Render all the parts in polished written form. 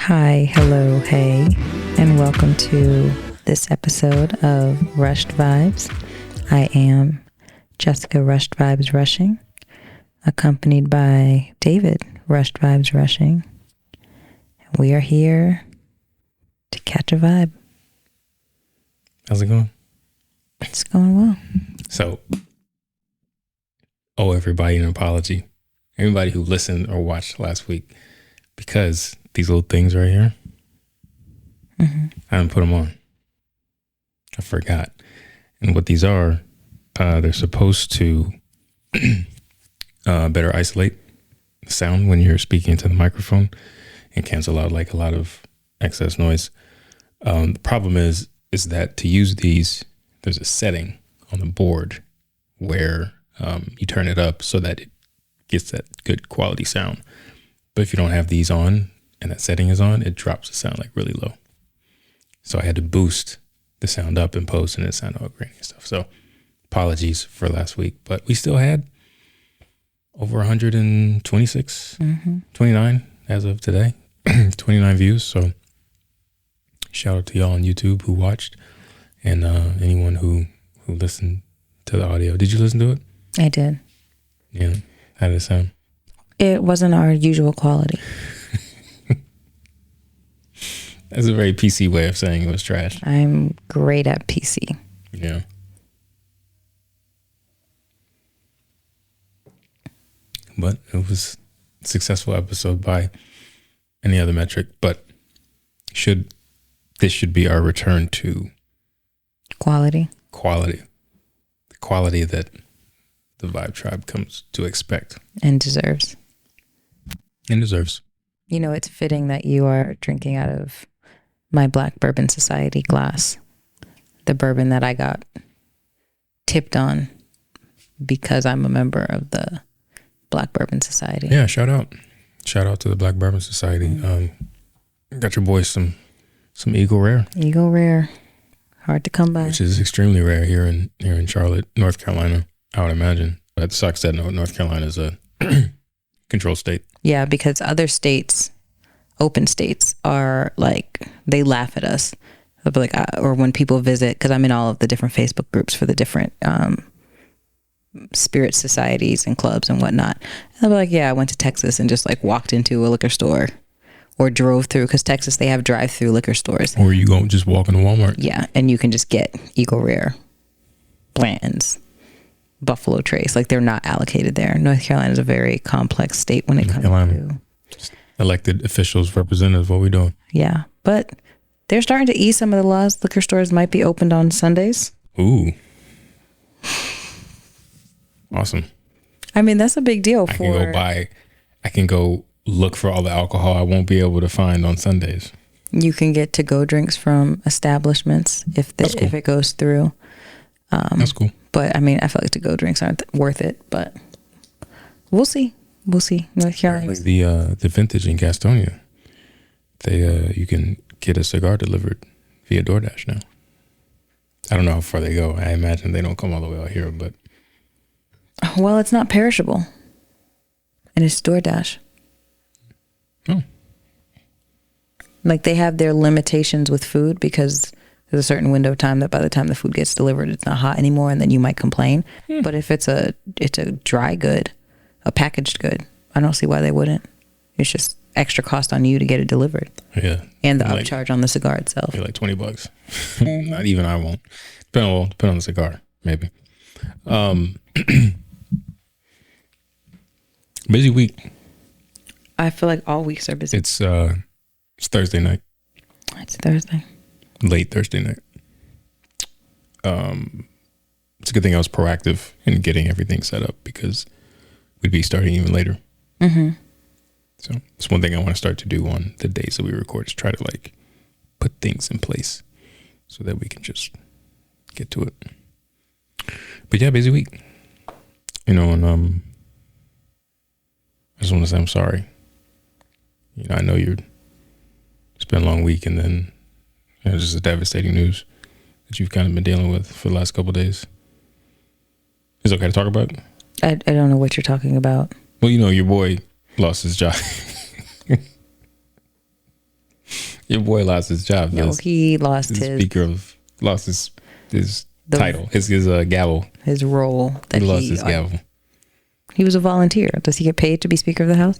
Hi, hello, hey, and welcome to this episode of Rushed Vibes. I am Jessica Rushed Vibes Rushing, accompanied by David Rushed Vibes Rushing. We are here to catch a vibe. How's it going? It's going well. So, everybody an apology. Everybody who listened or watched last week, because these little things right here, I didn't put them on. I forgot. And what these are, they're supposed to better isolate the sound when you're speaking into the microphone and cancel out like a lot of excess noise. The problem is that to use these, there's a setting on the board where you turn it up so that it gets that good quality sound. But if you don't have these on and that setting is on, it drops the sound like really low. So I had to boost the sound up in post and it sounded all grainy and stuff. So apologies for last week, but we still had over 126, 29 as of today, 29 views. So shout out to y'all on YouTube who watched and anyone who listened to the audio. Did you listen to it? I did. Yeah. How did it sound? It wasn't our usual quality. That's a very PC way of saying it was trash. I'm great at PC. Yeah. But it was a successful episode by any other metric. But this should be our return to Quality. The quality that the Vibe Tribe comes to expect. And deserves. You know, it's fitting that you are drinking out of my Black Bourbon Society glass. The bourbon that I got tipped on because I'm a member of the Black Bourbon Society. Yeah, shout out to the Black Bourbon Society. Got your boys some Eagle Rare. Eagle Rare. Hard to come by. Which is extremely rare here in Charlotte, North Carolina, I would imagine. But it sucks that North Carolina is a control state. Yeah, because other states, open states, are like, they laugh at us. They'll be like, or when people visit, because I'm in all of the different Facebook groups for the different spirit societies and clubs and whatnot. And they'll be like, yeah, I went to Texas and just like walked into a liquor store or drove through, because Texas, they have drive-through liquor stores. Or you go just walk into Walmart. Yeah, and you can just get Eagle Rare, Blanton's, Buffalo Trace. Like, they're not allocated there. North Carolina is a very complex state when it comes to just elected officials, representatives, what we doing. Yeah, but they're starting to ease some of the laws. Liquor stores might be opened on Sundays. Ooh. Awesome. I mean, that's a big deal. I can go look for all the alcohol I won't be able to find on Sundays. You can get to-go drinks from establishments if it goes through. That's cool. But I mean, I feel like to-go drinks aren't worth it, but we'll see. North Carolina. Like the Vintage in Gastonia, you can get a cigar delivered via DoorDash now. I don't know how far they go. I imagine they don't come all the way out here, but well, it's not perishable, and it's DoorDash. Oh. Like, they have their limitations with food because there's a certain window of time that by the time the food gets delivered, it's not hot anymore, and then you might complain. But if it's a dry good, a packaged good, I don't see why they wouldn't. It's just extra cost on you to get it delivered. Yeah. And the upcharge on the cigar itself. Like $20. Not even I won't. Depend on the cigar, maybe. Busy week. I feel like all weeks are busy. It's Thursday night. It's Thursday. Late Thursday night. It's a good thing I was proactive in getting everything set up because we'd be starting even later. So it's one thing I want to start to do on the days that we record is try to like put things in place so that we can just get to it. But yeah, busy week. And I just want to say I'm sorry. I know it's been a long week, and then just a devastating news that you've kind of been dealing with for the last couple of days. Is it okay to talk about? I don't know what you're talking about. Well, your boy lost his job. Your boy lost his job. No, he lost his his speaker of lost his title, his gavel, his role. He lost his gavel. He was a volunteer. Does he get paid to be Speaker of the House?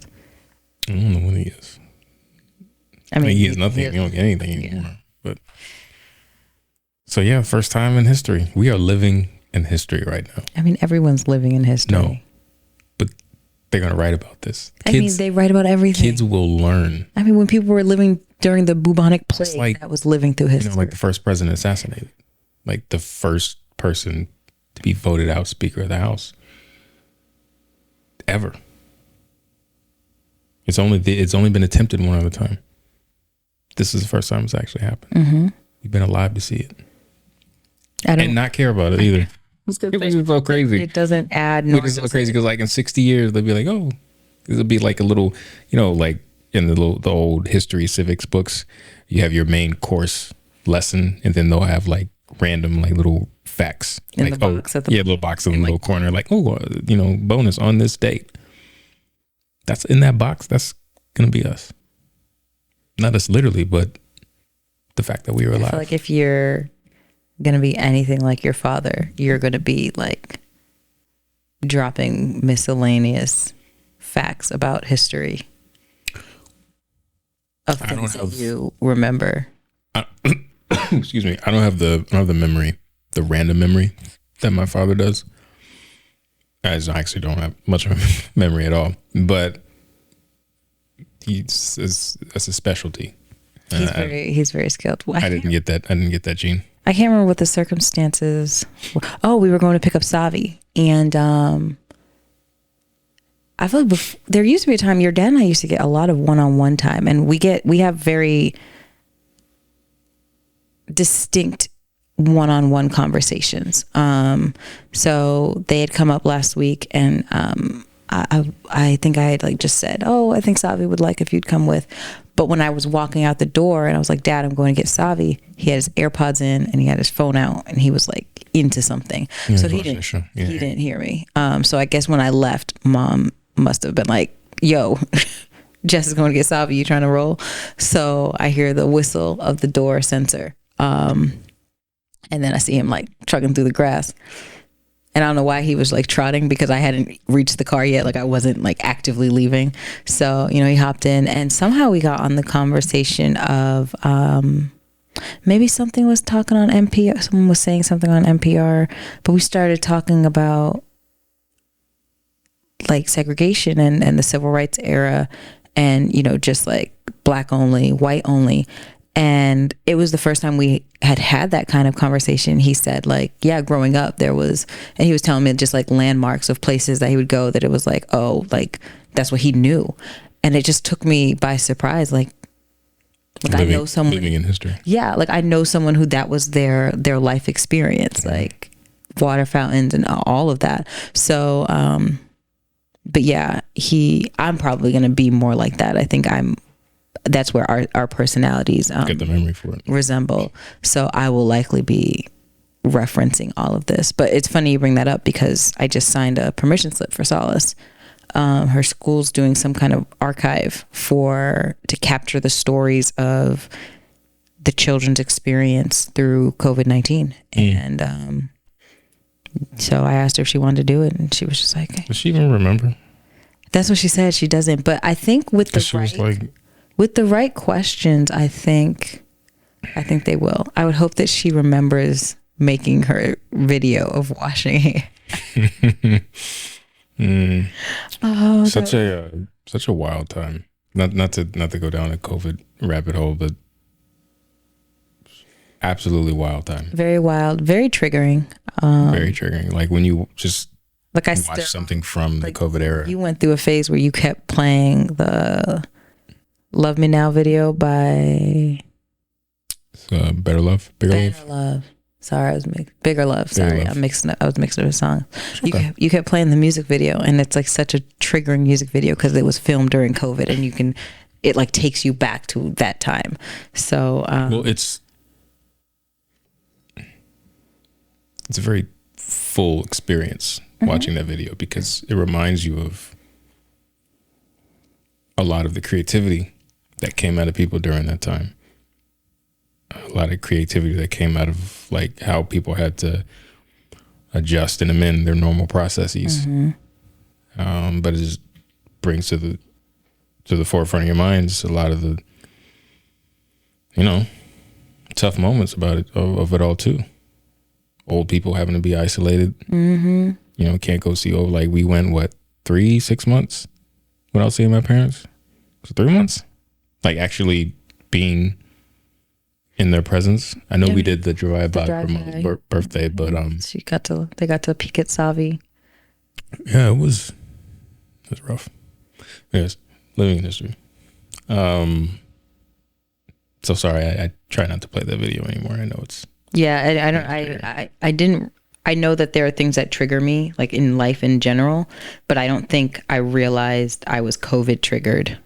I don't know what he is. I mean, he gets nothing. He don't get anything anymore. Yeah. But so yeah, first time in history. We are living in history right now. I mean, everyone's living in history. No, but they're gonna write about this. Kids, they write about everything. Kids will learn. I mean, when people were living during the bubonic plague, like, that was living through history. Like the first president assassinated, like the first person to be voted out Speaker of the House ever. It's only been attempted one other time. This is the first time it's actually happened. Mm-hmm. You've been alive to see it. And not care about it either. It's so crazy. It doesn't add. It's so crazy because like in 60 years they'll be like, oh, it'll be like a little, like in the old history civics books, you have your main course lesson, and then they'll have like random like little facts in like the box at the little box in the little corner, like bonus on this date. That's in that box. That's gonna be us. Not us literally, but the fact that we were alive. I feel like if you're going to be anything like your father, you're going to be like dropping miscellaneous facts about history of things that you remember. Excuse me. I don't have the memory, the random memory that my father does. I actually don't have much of a memory at all, but that's a specialty. He's very skilled. I didn't get that gene. I can't remember what the circumstances were. Oh, we were going to pick up Savi, and I feel like there used to be a time your dad and I used to get a lot of one-on-one time, and we have very distinct one-on-one conversations. So they had come up last week, and I think I had like just said, oh, I think Savi would like if you'd come with. But when I was walking out the door and I was like, Dad, I'm going to get Savi, he had his AirPods in and he had his phone out and he was like into something. So he didn't hear me. So I guess when I left, Mom must have been like, yo, Jess is going to get Savi, you trying to roll? So I hear the whistle of the door sensor. And then I see him like trucking through the grass. And I don't know why he was like trotting, because I hadn't reached the car yet. Like I wasn't like actively leaving. So, he hopped in and somehow we got on the conversation of maybe something was talking on NPR. Someone was saying something on NPR, but we started talking about like segregation and the civil rights era and, just like black only, white only. And it was the first time we had that kind of conversation. He said like, yeah, growing up there was, and he was telling me just like landmarks of places that he would go that it was like, oh, like that's what he knew. And it just took me by surprise. Like I know someone living in history. Yeah. Like I know someone who that was their life experience, like water fountains and all of that. So, but yeah, I'm probably going to be more like that. I think that's where our personalities get the memory for it. Resemble. So I will likely be referencing all of this. But it's funny you bring that up because I just signed a permission slip for Solace. Her school's doing some kind of archive to capture the stories of the children's experience through COVID-19. And so I asked her if she wanted to do it, and she was just like, does she even remember? That's what she said. She doesn't. But I think with the right questions, I think they will. I would hope that she remembers making her video of washing hair. Oh, such a wild time. Not to go down a COVID rabbit hole, but absolutely wild time. Very wild, very triggering. Very triggering. Like when you just like I watch something from the COVID era. You went through a phase where you kept playing the Love Me Now video by Better Love. Bigger Love. Sorry, I was Bigger Love. Sorry, I was mixing up a song. Okay. You kept playing the music video, and it's like such a triggering music video because it was filmed during COVID, and it like takes you back to that time. So, well, it's a very full experience watching that video because it reminds you of a lot of the creativity that came out of people during that time. a lot of creativity that came out of like how people had to adjust and amend their normal processes. But it just brings to the forefront of your minds a lot of the, you know, tough moments about it, of it all too. Old people having to be isolated. You know, can't go see old. Like we went 6 months without seeing my parents. Was it 3 months? Like actually being in their presence. I know we did the drive-by for Mother's birthday, but they got to peek at Savi. Yeah, it was rough. Yes, living in history. So sorry, I try not to play that video anymore. I know it's I know that there are things that trigger me, like in life in general, but I don't think I realized I was COVID triggered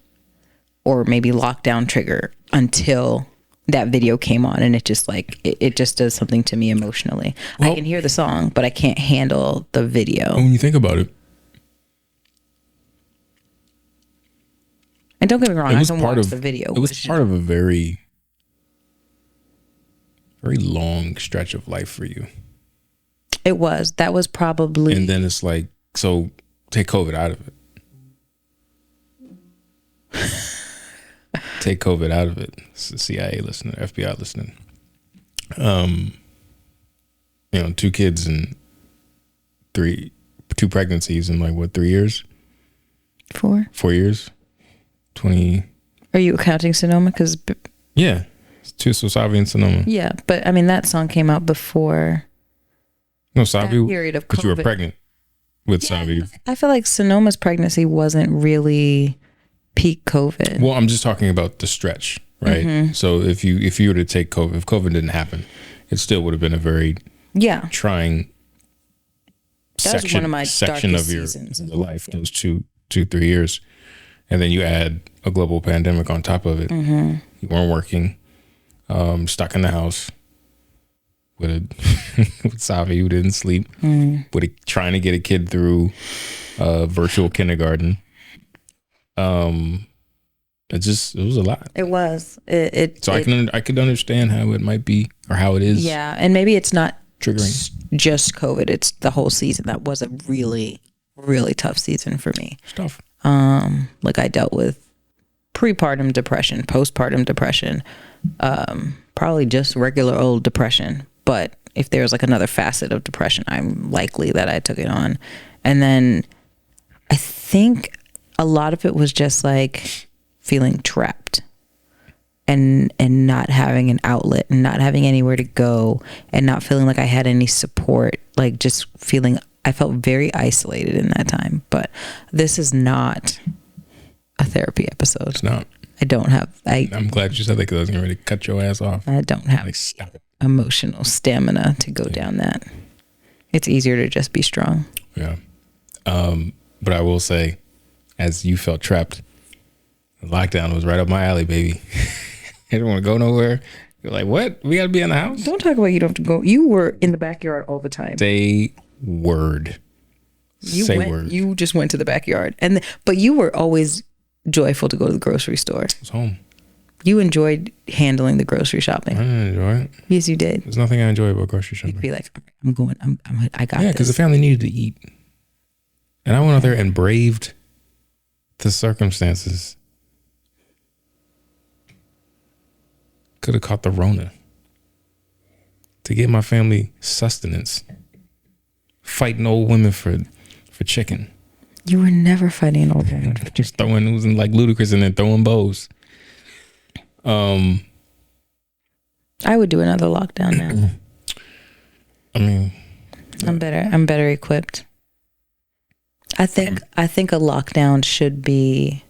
or maybe lockdown trigger until that video came on, and it just like it just does something to me emotionally. Well, I can hear the song, but I can't handle the video. When you think about it, and don't get me wrong, I can watch the video. It was part of a very, very long stretch of life for you. It was. That was probably. And then it's like, so take COVID out of it. Take COVID out of it. It's the CIA listening, FBI listening. You know, 2 kids and 2 pregnancies in like 3 years? 4. 4 years. 20. Are you counting Sonoma? Because yeah, it's 2, so Savi and Sonoma. Yeah, but I mean that song came out before. No, Savi. Period of COVID. But you were pregnant with Savi. I feel like Sonoma's pregnancy wasn't really peak COVID. Well, I'm just talking about the stretch, right? So if you were to take COVID, if COVID didn't happen, it still would have been a very trying section of your life. Those 2-3 years, and then you add a global pandemic on top of it. You weren't working, stuck in the house with Savi who didn't sleep, trying to get a kid through virtual kindergarten. It was a lot. It was. I could understand how it might be, or how it is. Yeah, and maybe it's not triggering just COVID. It's the whole season. That was a really, really tough season for me. It's tough. Like I dealt with prepartum depression, postpartum depression, probably just regular old depression. But if there's like another facet of depression, I'm likely that I took it on. And then I think a lot of it was just like feeling trapped and not having an outlet and not having anywhere to go and not feeling like I had any support, like just feeling, I felt very isolated in that time. But this is not a therapy episode. It's not. I'm glad you said that, because I was getting ready to cut your ass off. I don't have emotional stamina to go down that. It's easier to just be strong. Yeah. But I will say, as you felt trapped, lockdown was right up my alley, baby. I didn't want to go nowhere. You're like, what? We got to be in the house? Don't talk about you don't have to go. You were in the backyard all the time. Say word. You just went to the backyard. But you were always joyful to go to the grocery store. I was home. You enjoyed handling the grocery shopping. I didn't enjoy it. Yes, you did. There's nothing I enjoy about grocery shopping. You'd be like, I got this. Yeah, because the family needed to eat. And I went out there and braved the circumstances. Could have caught the Rona to get my family sustenance. Fighting old women for chicken. You were never fighting an old woman. Just throwing, it was like ludicrous, and then throwing bows. I would do another lockdown now. I mean, I'm better equipped. I think a lockdown should be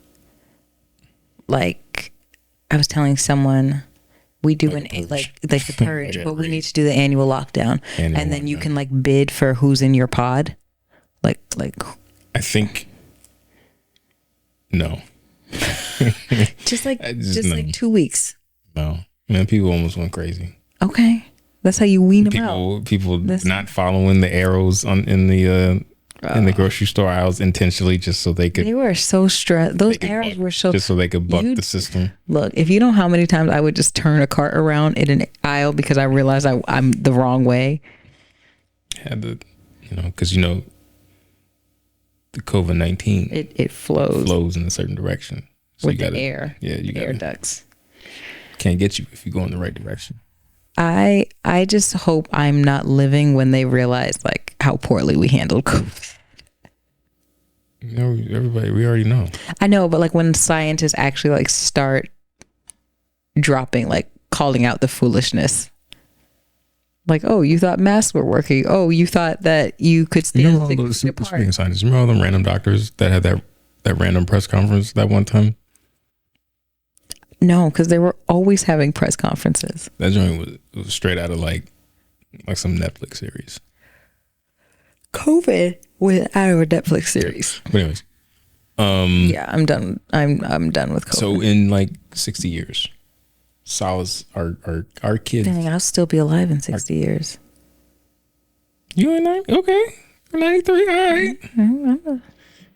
like, I was telling someone, we do like the purge, but we need to do the annual lockdown, and then you can like bid for who's in your pod. Like I think no. just like 2 weeks. No, man, people almost went crazy. Okay, that's how you wean them out. People not following the arrows in the in the grocery store aisles intentionally just so they could. They were so stressed. Those errands were so just so they could buck the system. Look, if you know how many times I would just turn a cart around in an aisle because I realized I'm the wrong way. Had the, because the COVID-19 it flows in a certain direction. So with the air. Yeah, you got air ducts. Can't get you if you go in the right direction. I just hope I'm not living when they realize like how poorly we handled COVID. Everybody, we already know. I know, but like when scientists actually like start dropping, like calling out the foolishness. Like, oh, you thought masks were working. Oh, you thought that you could stand all those super speaking scientists. Remember all them random doctors that had that random press conference that one time? No, because they were always having press conferences. That joint was straight out of like some Netflix series. COVID was out of a Netflix series. But anyways, yeah, I'm done. I'm done with COVID. So in like 60 years, solace our kids. Dang, I'll still be alive in 60 years. You ain't 90? Okay, 93. All right.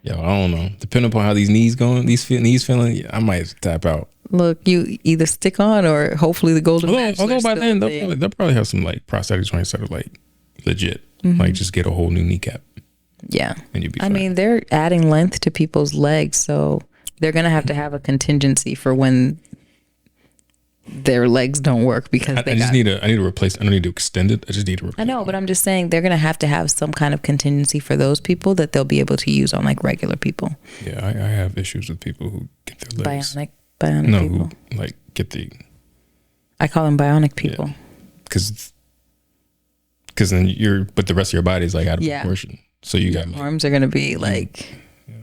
Yo, I don't know. Depending upon how these knees going, these feeling, I might tap out. Look, you either stick on or hopefully the golden. Although by then they'll probably have some like prosthetic joints that are like legit. Like just get a whole new kneecap. Yeah, and you'd be fine. I mean, they're adding length to people's legs, so they're gonna have to have a contingency for when their legs don't work because I need to replace. I don't need to extend it. I just need to replace. I know, but I'm just saying they're gonna have to have some kind of contingency for those people that they'll be able to use on like regular people. Yeah, I have issues with people who get their legs bionic people. Who like get the. I call them bionic people. Because then but the rest of your body is like out of proportion. So you got arms are gonna be like. Yeah.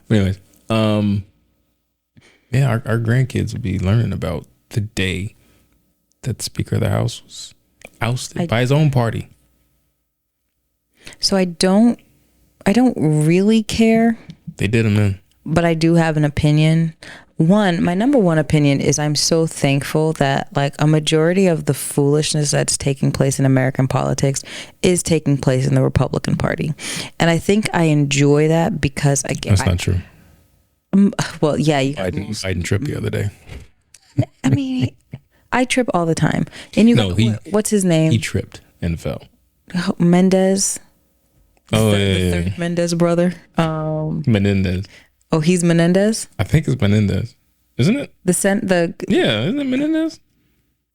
But anyways, our grandkids will be learning about the day that the Speaker of the House was ousted by his own party. So I don't really care. They did him in. But I do have an opinion. My number one opinion is I'm so thankful that like a majority of the foolishness that's taking place in American politics is taking place in the Republican Party. And I think I enjoy that because that's not true. Well, yeah. Biden tripped the other day. I mean, I trip all the time. And what's his name? He tripped and fell. Mendez. Oh, the third Mendez brother. Menendez. Oh, he's Menendez? I think it's Menendez. Isn't it? Yeah, isn't it Menendez?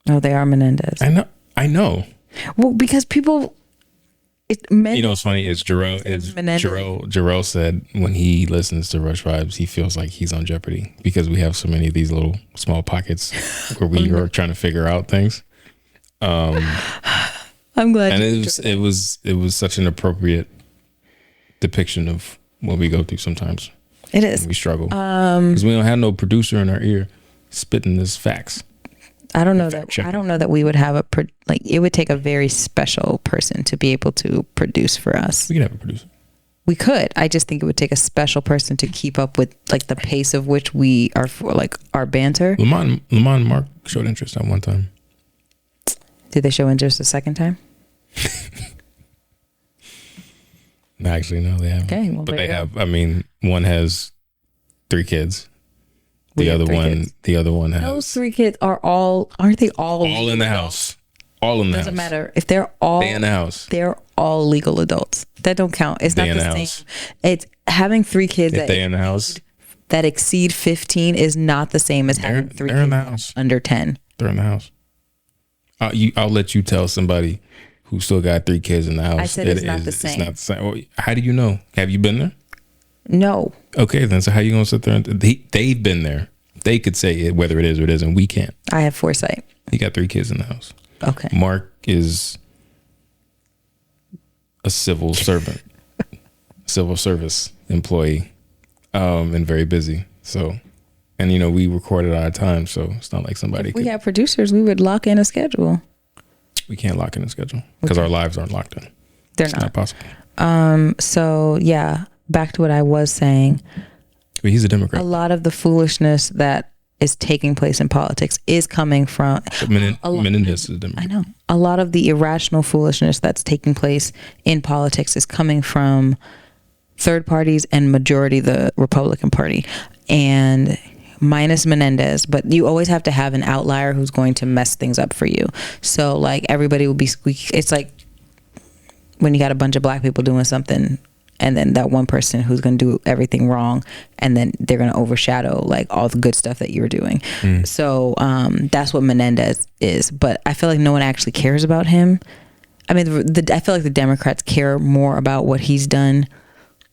Oh, they are Menendez. I know. Well, because people what's funny is Jarrell said when he listens to Rush Vibes, he feels like he's on Jeopardy because we have so many of these little small pockets where we are trying to figure out things. I'm glad. And it was such an appropriate depiction of what we go through sometimes. It is. We struggle because we don't have no producer in our ear spitting this facts. I don't know that we would have it would take a very special person to be able to produce for us. We could have a producer. We could. I just think it would take a special person to keep up with like the pace of which we are for like our banter. Lamont and Mark showed interest at one time. Did they show interest a second time? Actually, no, they haven't. Okay, well, but they have. I mean, one has 3 kids. The other one has. Those 3 kids aren't they all in the house? All in the house. Doesn't matter if they're all in the house. They're all legal adults. That don't count. It's not the same. It's having 3 kids if they in the house that exceed 15 is not the same as having 3 kids in the house. Under 10. They're in the house. I'll let you tell somebody who still got 3 kids in the house. I said it's not the same. It's not the same. Well, how do you know? Have you been there? No. Okay, then so how you gonna sit there and they've been there? They could say whether it is or it isn't. We can't. I have foresight. He got 3 kids in the house. Okay. Mark is a civil servant, civil service employee, and very busy. So, and we record at our time, so it's not like somebody. If we had producers, we would lock in a schedule. We can't lock in a schedule because our lives aren't locked in. It's not possible. So yeah, back to what I was saying. But he's a Democrat. A lot of the foolishness that is taking place in politics is coming from Menendez is a Democrat. I know. A lot of the irrational foolishness that's taking place in politics is coming from third parties and majority the Republican Party, and minus Menendez, but you always have to have an outlier who's going to mess things up for you. So like everybody will be squeaky. It's like when you got a bunch of black people doing something, and then that one person who's going to do everything wrong, and then they're going to overshadow like all the good stuff that you were doing. So that's what Menendez is. But I feel like no one actually cares about him. I mean, I feel like the Democrats care more about what he's done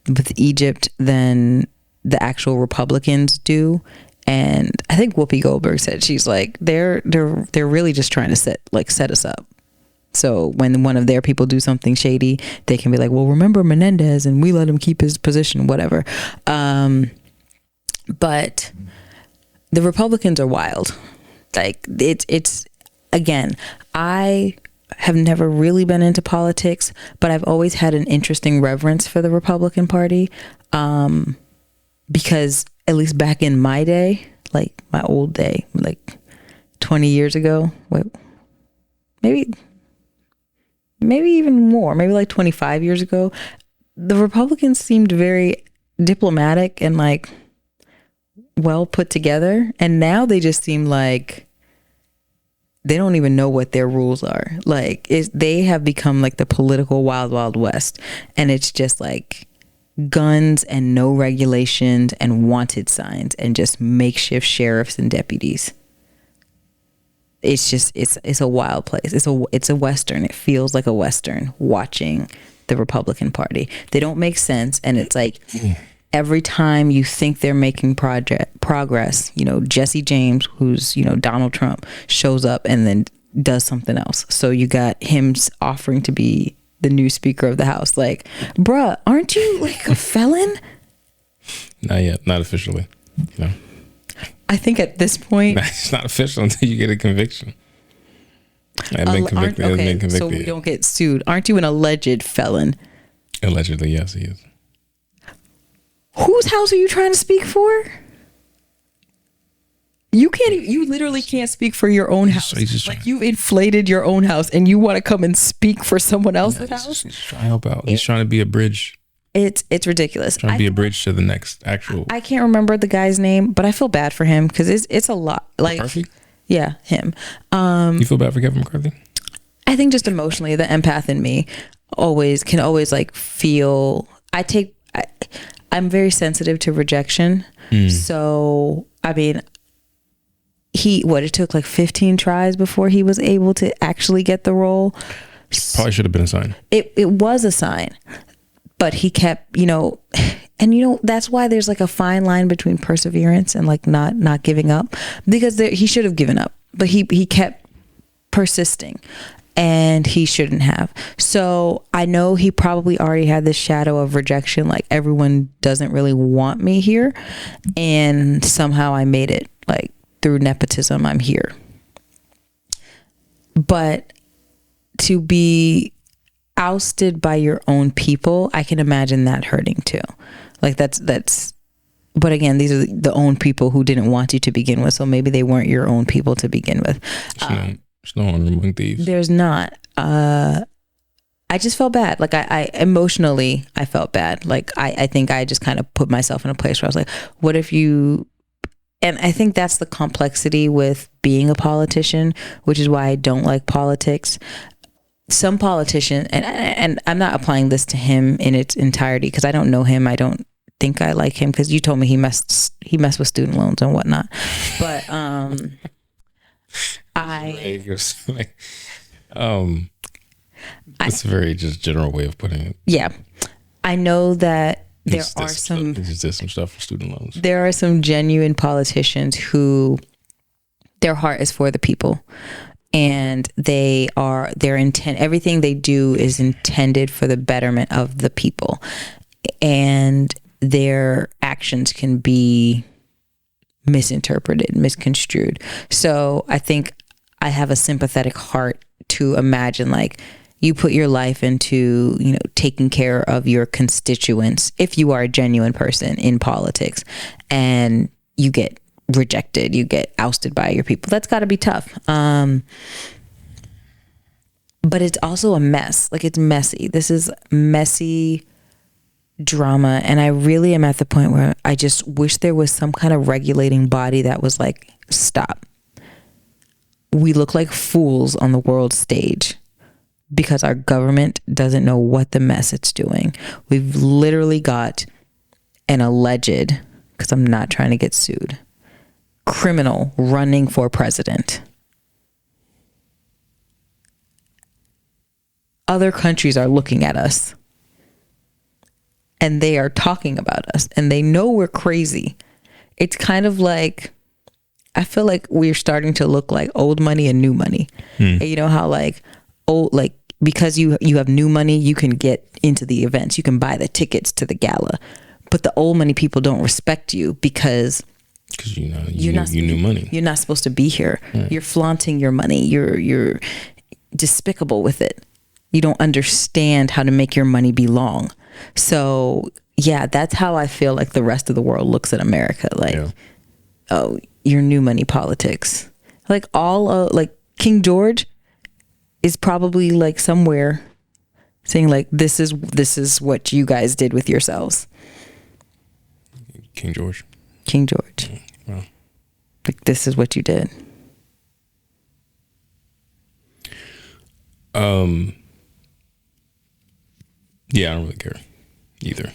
with Egypt than the actual Republicans do. And I think Whoopi Goldberg said, she's like, they're really just trying to set us up. So when one of their people do something shady, they can be like, well, remember Menendez, and we let him keep his position, whatever. But the Republicans are wild. Like it's again, I have never really been into politics, but I've always had an interesting reverence for the Republican Party. Because at least back in my day, like my old day, like 20 years ago, maybe even more, maybe like 25 years ago, the Republicans seemed very diplomatic and like well put together. And now they just seem like they don't even know what their rules are. Like they have become like the political wild, wild west. And it's just like guns and no regulations and wanted signs and just makeshift sheriffs and deputies. It's just it's a wild place. It's a Western. It feels like a Western watching the Republican Party. They don't make sense, and it's like every time you think they're making progress, you know, Jesse James, who's, you know, Donald Trump, shows up and then does something else. So you got him offering to be the new Speaker of the House. Like, bruh, aren't you like a felon? Not yet. Not officially. You know? I think at this point... It's not official until you get a conviction. I've been convicted. So we don't get sued. Aren't you an alleged felon? Allegedly, yes, he is. Whose house are you trying to speak for? You literally can't speak for your own house. Like you've inflated your own house and you want to come and speak for someone else's house? He's trying to help out. He's trying to be a bridge. It's ridiculous. Trying to be a bridge to the next actual. I can't remember the guy's name, but I feel bad for him because it's a lot. Like, McCarthy? Yeah, him. You feel bad for Kevin McCarthy? I think just emotionally, the empath in me can always like feel. I'm very sensitive to rejection. So I mean, it took like 15 tries before he was able to actually get the role. Probably should have been a sign. It was a sign, but he kept, and that's why there's like a fine line between perseverance and like not giving up, because he should have given up, but he kept persisting, and he shouldn't have. So I know he probably already had this shadow of rejection, like everyone doesn't really want me here, and somehow I made it, like through nepotism, I'm here. But to be ousted by your own people, I can imagine that hurting too. Like that's but again, these are the own people who didn't want you to begin with, so maybe they weren't your own people to begin with. There's no honor among thieves. There's not. I just felt bad. Like I emotionally, I felt bad. Like I think I just kind of put myself in a place where I was like, what if you... And I think that's the complexity with being a politician, which is why I don't like politics. Some politician, and I'm not applying this to him in its entirety because I don't know him. I don't think I like him because you told me he messed with student loans and whatnot. But it's a very just general way of putting it. Yeah, I know that there are some stuff for student loans. There are some genuine politicians who their heart is for the people, and their intent, everything they do is intended for the betterment of the people, and their actions can be misinterpreted, misconstrued. So I think I have a sympathetic heart to imagine, like, you put your life into, taking care of your constituents if you are a genuine person in politics, and you get rejected, you get ousted by your people. That's got to be tough. But it's also a mess. Like, it's messy. This is messy drama, and I really am at the point where I just wish there was some kind of regulating body that was like, stop. We look like fools on the world stage because our government doesn't know what the mess it's doing. We've literally got an alleged, because I'm not trying to get sued, criminal running for president. Other countries are looking at us and they are talking about us and they know we're crazy. It's kind of like, I feel like we're starting to look like old money and new money. And you know how like old, like because you have new money, you can get into the events, you can buy the tickets to the gala, but the old money people don't respect you because you new money. You're not supposed to be here. You're flaunting your money. You're despicable with it. You don't understand how to make your money belong. So yeah, that's how I feel like the rest of the world looks at America. Like, oh, your new money politics. Like like King George is probably like somewhere saying like, this is what you guys did with yourselves. King George. Wow. Like, this is what you did. Yeah, I don't really care either.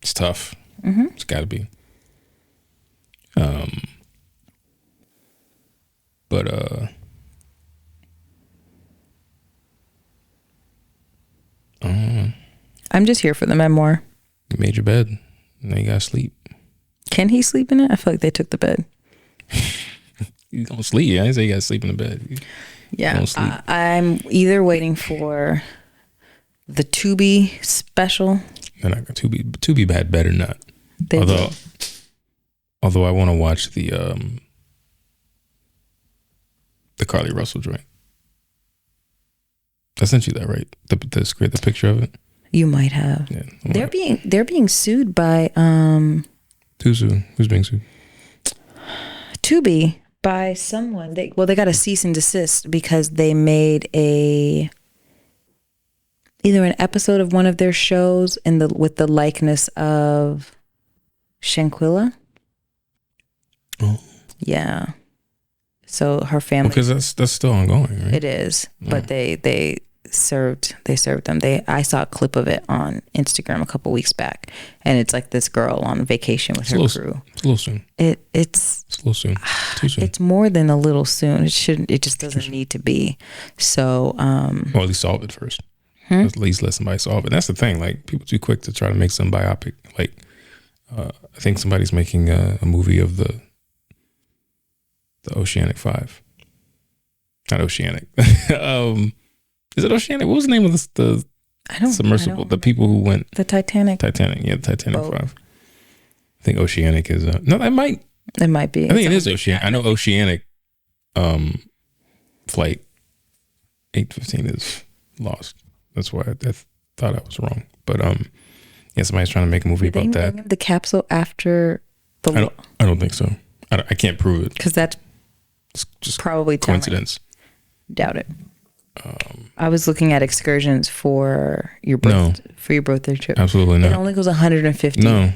It's tough. It's got to be. But I'm just here for the memoir. you made your bed. Now you gotta sleep. Can he sleep in it? I feel like they took the bed. You don't sleep. I didn't say you gotta sleep in the bed. Yeah, I'm either waiting for the Tubi special. They're not gonna Tubi bad better not. They Although I want to watch the Carly Russell joint. I sent you that, right? The picture of it. You might have. Yeah, they're being sued by Who's being sued? Tubi by someone. They got a cease and desist because they made either an episode of one of their shows with the likeness of Shanquilla. Oh. Yeah. So her family, because that's still ongoing, right? It is, but they served them. I saw a clip of it on Instagram a couple weeks back, and it's like this girl on vacation with her crew. It's a little soon. It's a little soon. Too soon. It's more than a little soon. It shouldn't. It just doesn't need to be. So, or at least solve it first. At least let somebody solve it. That's the thing. Like, people too quick to try to make some biopic. Like, I think somebody's making a movie of the Oceanic 5. Not Oceanic. Is it Oceanic? What was the name of the submersible? The people who went. The Titanic. Yeah, the Titanic 5. I think Oceanic is no. That might. It might be. I think it is Oceanic. I know Oceanic. Flight 815 is lost. That's why I thought I was wrong. But yeah, somebody's trying to make a movie about that. Name the capsule after the. I don't think so. I can't prove it because that's just probably coincidence. Doubt it. I was looking at excursions for your birthday trip. Absolutely not. It only goes 150. No.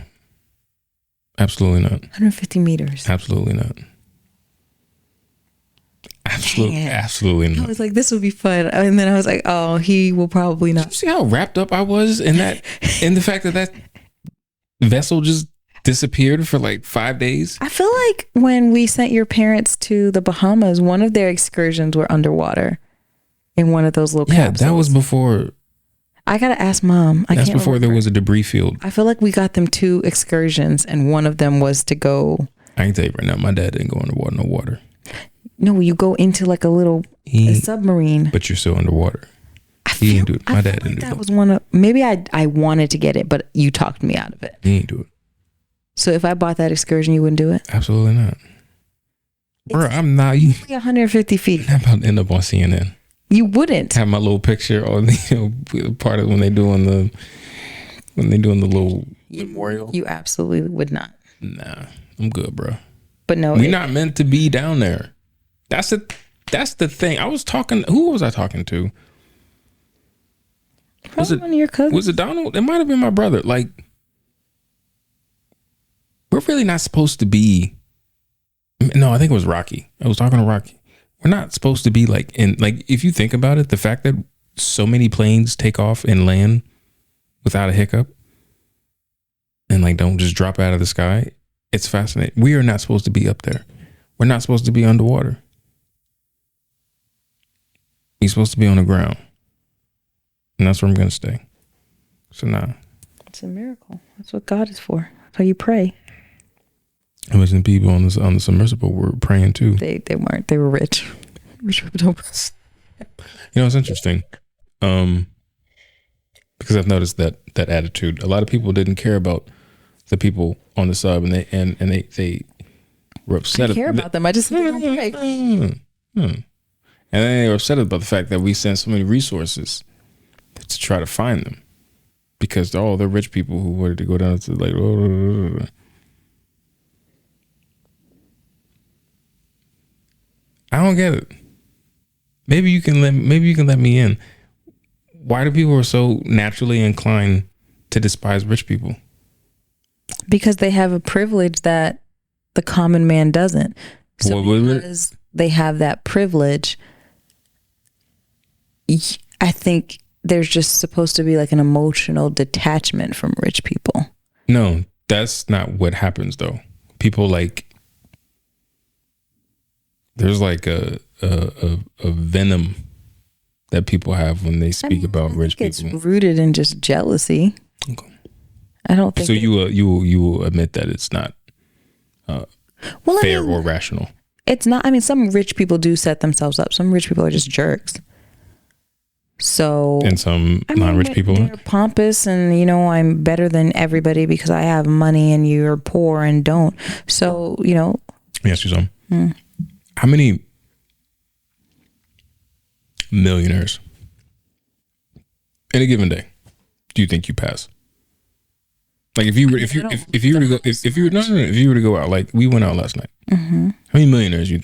Absolutely not. 150 meters. Absolutely not. Absolutely not. I was like, this would be fun, and then I was like, oh, he will probably not. Did you see how wrapped up I was in that, in the fact that vessel just disappeared for like 5 days? I feel like when we sent your parents to the Bahamas, one of their excursions were underwater in one of those little capsules. That was before. I gotta ask Mom. That's before there was a debris field. I feel like we got them 2 excursions, and one of them was to go. I can tell you right now, my dad didn't go underwater. No water. No, you go into like a little submarine. But you're still underwater. He didn't do it. My dad didn't do it. That was one of, maybe I wanted to get it, but you talked me out of it. He didn't do it. So if I bought that excursion, you wouldn't do it? Absolutely not. Bro, I'm not. You 150 feet. I'm about to end up on CNN. You wouldn't have my little picture on the part of when they doing the little memorial. You absolutely would not. Nah, I'm good, bro. But no, we're not meant to be down there. That's it. That's the thing. Who was I talking to? Probably one of your cousins. Was it Donald? It might have been my brother. Like, we're really not supposed to be. No, I think it was Rocky. I was talking to Rocky. We're not supposed to be like if you think about it, the fact that so many planes take off and land without a hiccup and like don't just drop out of the sky, it's fascinating. We are not supposed to be up there. We're not supposed to be underwater. We're supposed to be on the ground. And that's where I'm going to stay. So nah. It's a miracle. That's what God is for. That's how you pray. Imagine people on the submersible were praying too. They weren't. They were rich. Rich people don't pray. You know, it's interesting. Because I've noticed that attitude. A lot of people didn't care about the people on the sub, and they were upset. I care about them. I just don't pray. And then they were upset about the fact that we sent so many resources to try to find them, because they're rich people who wanted to go down to like. I don't get it. Maybe you can let me in. Why do people are so naturally inclined to despise rich people? Because they have a privilege that the common man doesn't. So because they have that privilege, I think there's just supposed to be like an emotional detachment from rich people. No, that's not what happens though. People like, there's like a venom that people have when they speak about rich people. It's rooted in just jealousy. Okay. I don't think so. You will admit that it's not fair or rational. It's not. I mean, some rich people do set themselves up. Some rich people are just jerks. So and some non-rich people they're pompous, and I'm better than everybody because I have money and you're poor and don't. So Let me ask you something. How many millionaires in a given day do you think you pass? Like if you were to go out, like we went out last night. Mm-hmm. How many millionaires you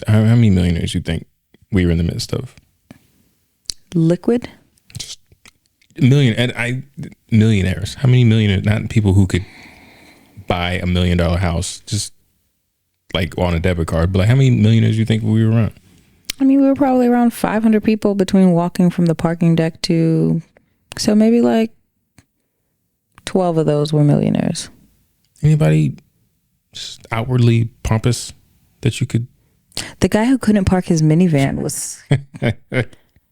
think we were in the midst of? Liquid? Just millionaires. How many millionaires? Not people who could buy $1 million house, just like on a debit card, but like how many millionaires you think we were around? I mean, we were probably around 500 people between walking from the parking deck to, so maybe like 12 of those were millionaires. Anybody just outwardly pompous that you could? The guy who couldn't park his minivan was,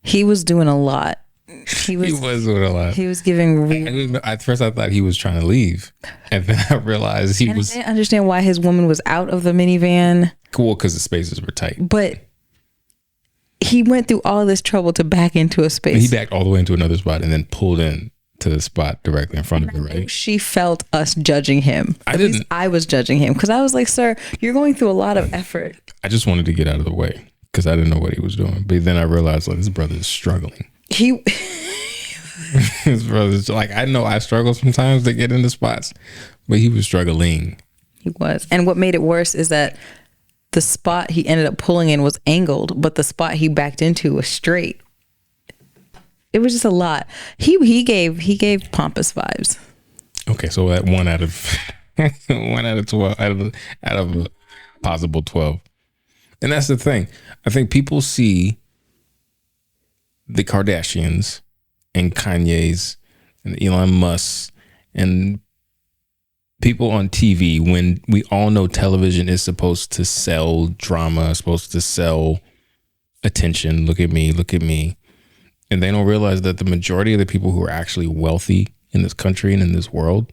he was doing a lot. He was doing a lot. He was giving. At first, I thought he was trying to leave, and then I realized he was. I didn't understand why his woman was out of the minivan. Cool, because the spaces were tight. But he went through all this trouble to back into a space. And he backed all the way into another spot and then pulled in to the spot directly in front of her. Right? She felt us judging him. I didn't. I was judging him because I was like, "Sir, you're going through a lot of effort." I just wanted to get out of the way because I didn't know what he was doing. But then I realized, like, this brother is struggling. His brother's like, I know I struggle sometimes to get into spots, but he was struggling. He was. And what made it worse is that the spot he ended up pulling in was angled, but the spot he backed into was straight. It was just a lot. He gave pompous vibes. Okay, so that 1 out of 12 out of a possible 12. And that's the thing. I think people see the Kardashians and Kanye's and Elon Musk and people on TV, when we all know television is supposed to sell drama, supposed to sell attention. Look at me. And they don't realize that the majority of the people who are actually wealthy in this country and in this world,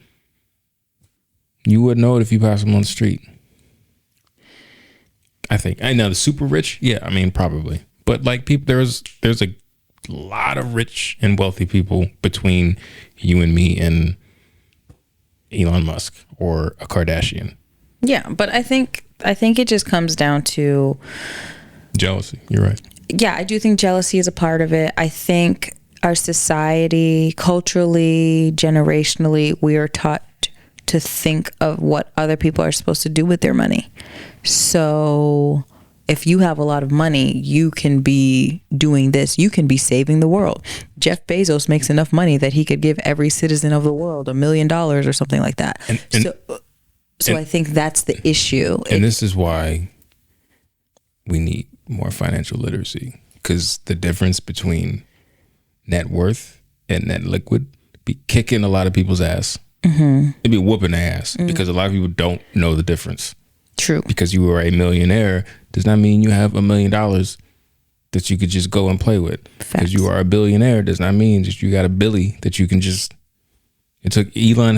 you wouldn't know it if you passed them on the street. I think. I know the super rich. Yeah, I mean, probably. But like people, there's a lot of rich and wealthy people between you and me and Elon Musk or a Kardashian. Yeah, but I think it just comes down to jealousy. You're right. Yeah, I do think jealousy is a part of it. I think our society, culturally, generationally, we are taught to think of what other people are supposed to do with their money. So if you have a lot of money, you can be doing this. You can be saving the world. Jeff Bezos makes enough money that he could give every citizen of the world $1 million or something like that. So I think that's the issue. And this is why we need more financial literacy, because the difference between net worth and net liquid be kicking a lot of people's ass. It'd be whooping their ass because a lot of people don't know the difference. True. Because you are a millionaire does not mean you have $1 million that you could just go and play with. Because you are a billionaire does not mean just you got a billy that you can just. It took Elon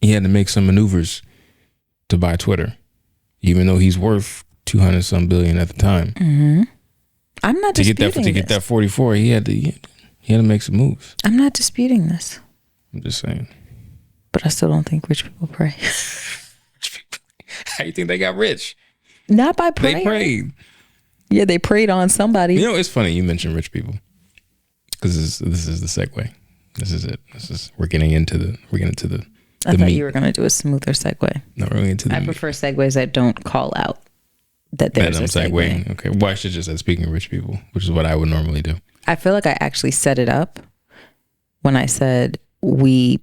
he had to make some maneuvers to buy Twitter, even though he's worth 200 some billion at the time. I'm not disputing to get that 44. He had to make some moves. I'm not disputing this. I'm just saying. But I still don't think rich people pray. How you think they got rich? Not by praying. They prayed. Yeah, they prayed on somebody. You know, it's funny you mentioned rich people, because this is the segue. This is it. We're getting into the I thought meat. you were going to do a smoother segue. No, we're going into the I prefer segues that don't call out that there's a segue. Okay. Well, I should just say speaking of rich people, which is what I would normally do. I feel like I actually set it up when I said we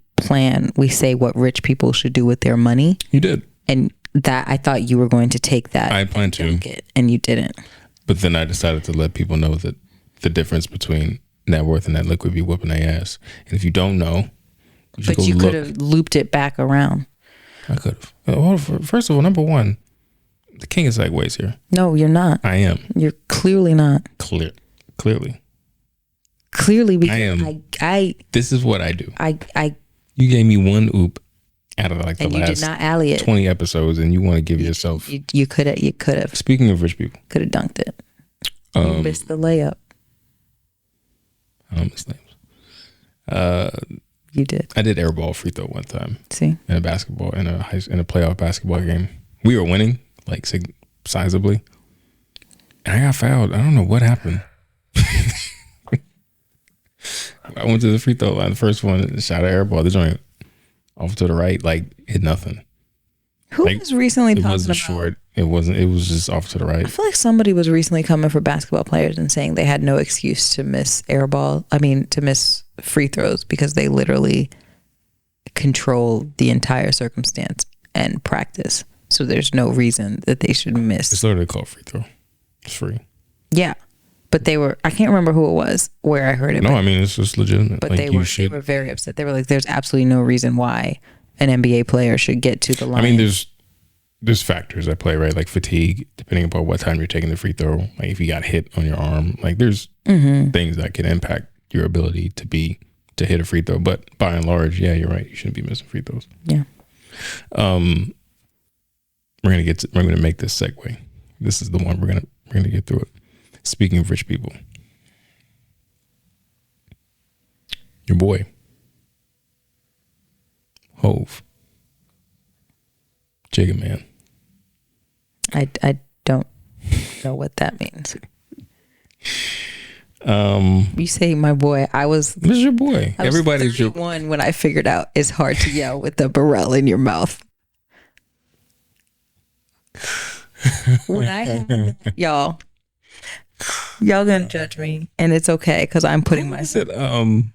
say what rich people should do with their money. You did. And that I thought you were going to take that. I planned to. And you didn't. But then I decided to let people know that the difference between net worth and net liquid be whooping their ass. And if you don't know, you could have looped it back around. I could have. Well, first of all, number one, the king of segues here. No, you're not. I am. You're clearly not. Clearly. Clearly, because I am. This is what I do. You gave me one oop out of like the last you did not alley it. 20 episodes, and you want to give yourself. You could have. Speaking of rich people, could have dunked it. You missed the layup. I don't miss names. You did. I did airball free throw one time. See, in a playoff basketball game, we were winning like sizably, and I got fouled. I don't know what happened. I went to the free throw line, the first one, shot an airball. The joint off to the right, like hit nothing. Who was recently talking about? It wasn't short. It wasn't. It was just off to the right. I feel like somebody was recently coming for basketball players and saying they had no excuse to miss to miss free throws because they literally control the entire circumstance and practice. So there's no reason that they should miss. It's literally called free throw. It's free. Yeah. But I can't remember who it was, where I heard it. No, I mean, it's just legitimate. But they were very upset. They were like, there's absolutely no reason why an NBA player should get to the line. I mean, there's factors that play, right? Like fatigue, depending upon what time you're taking the free throw. Like if you got hit on your arm, like there's things that can impact your ability to hit a free throw. But by and large, yeah, you're right. You shouldn't be missing free throws. Yeah. We're gonna make this segue. This is the one we're gonna get through it. Speaking of rich people, your boy Hove, Jigga man. I don't know what that means. You say my boy. This is your boy. Everybody's your one. When I figured out it's hard to yell with the barrel in your mouth. When y'all gonna judge me, and it's okay because I'm putting myself. When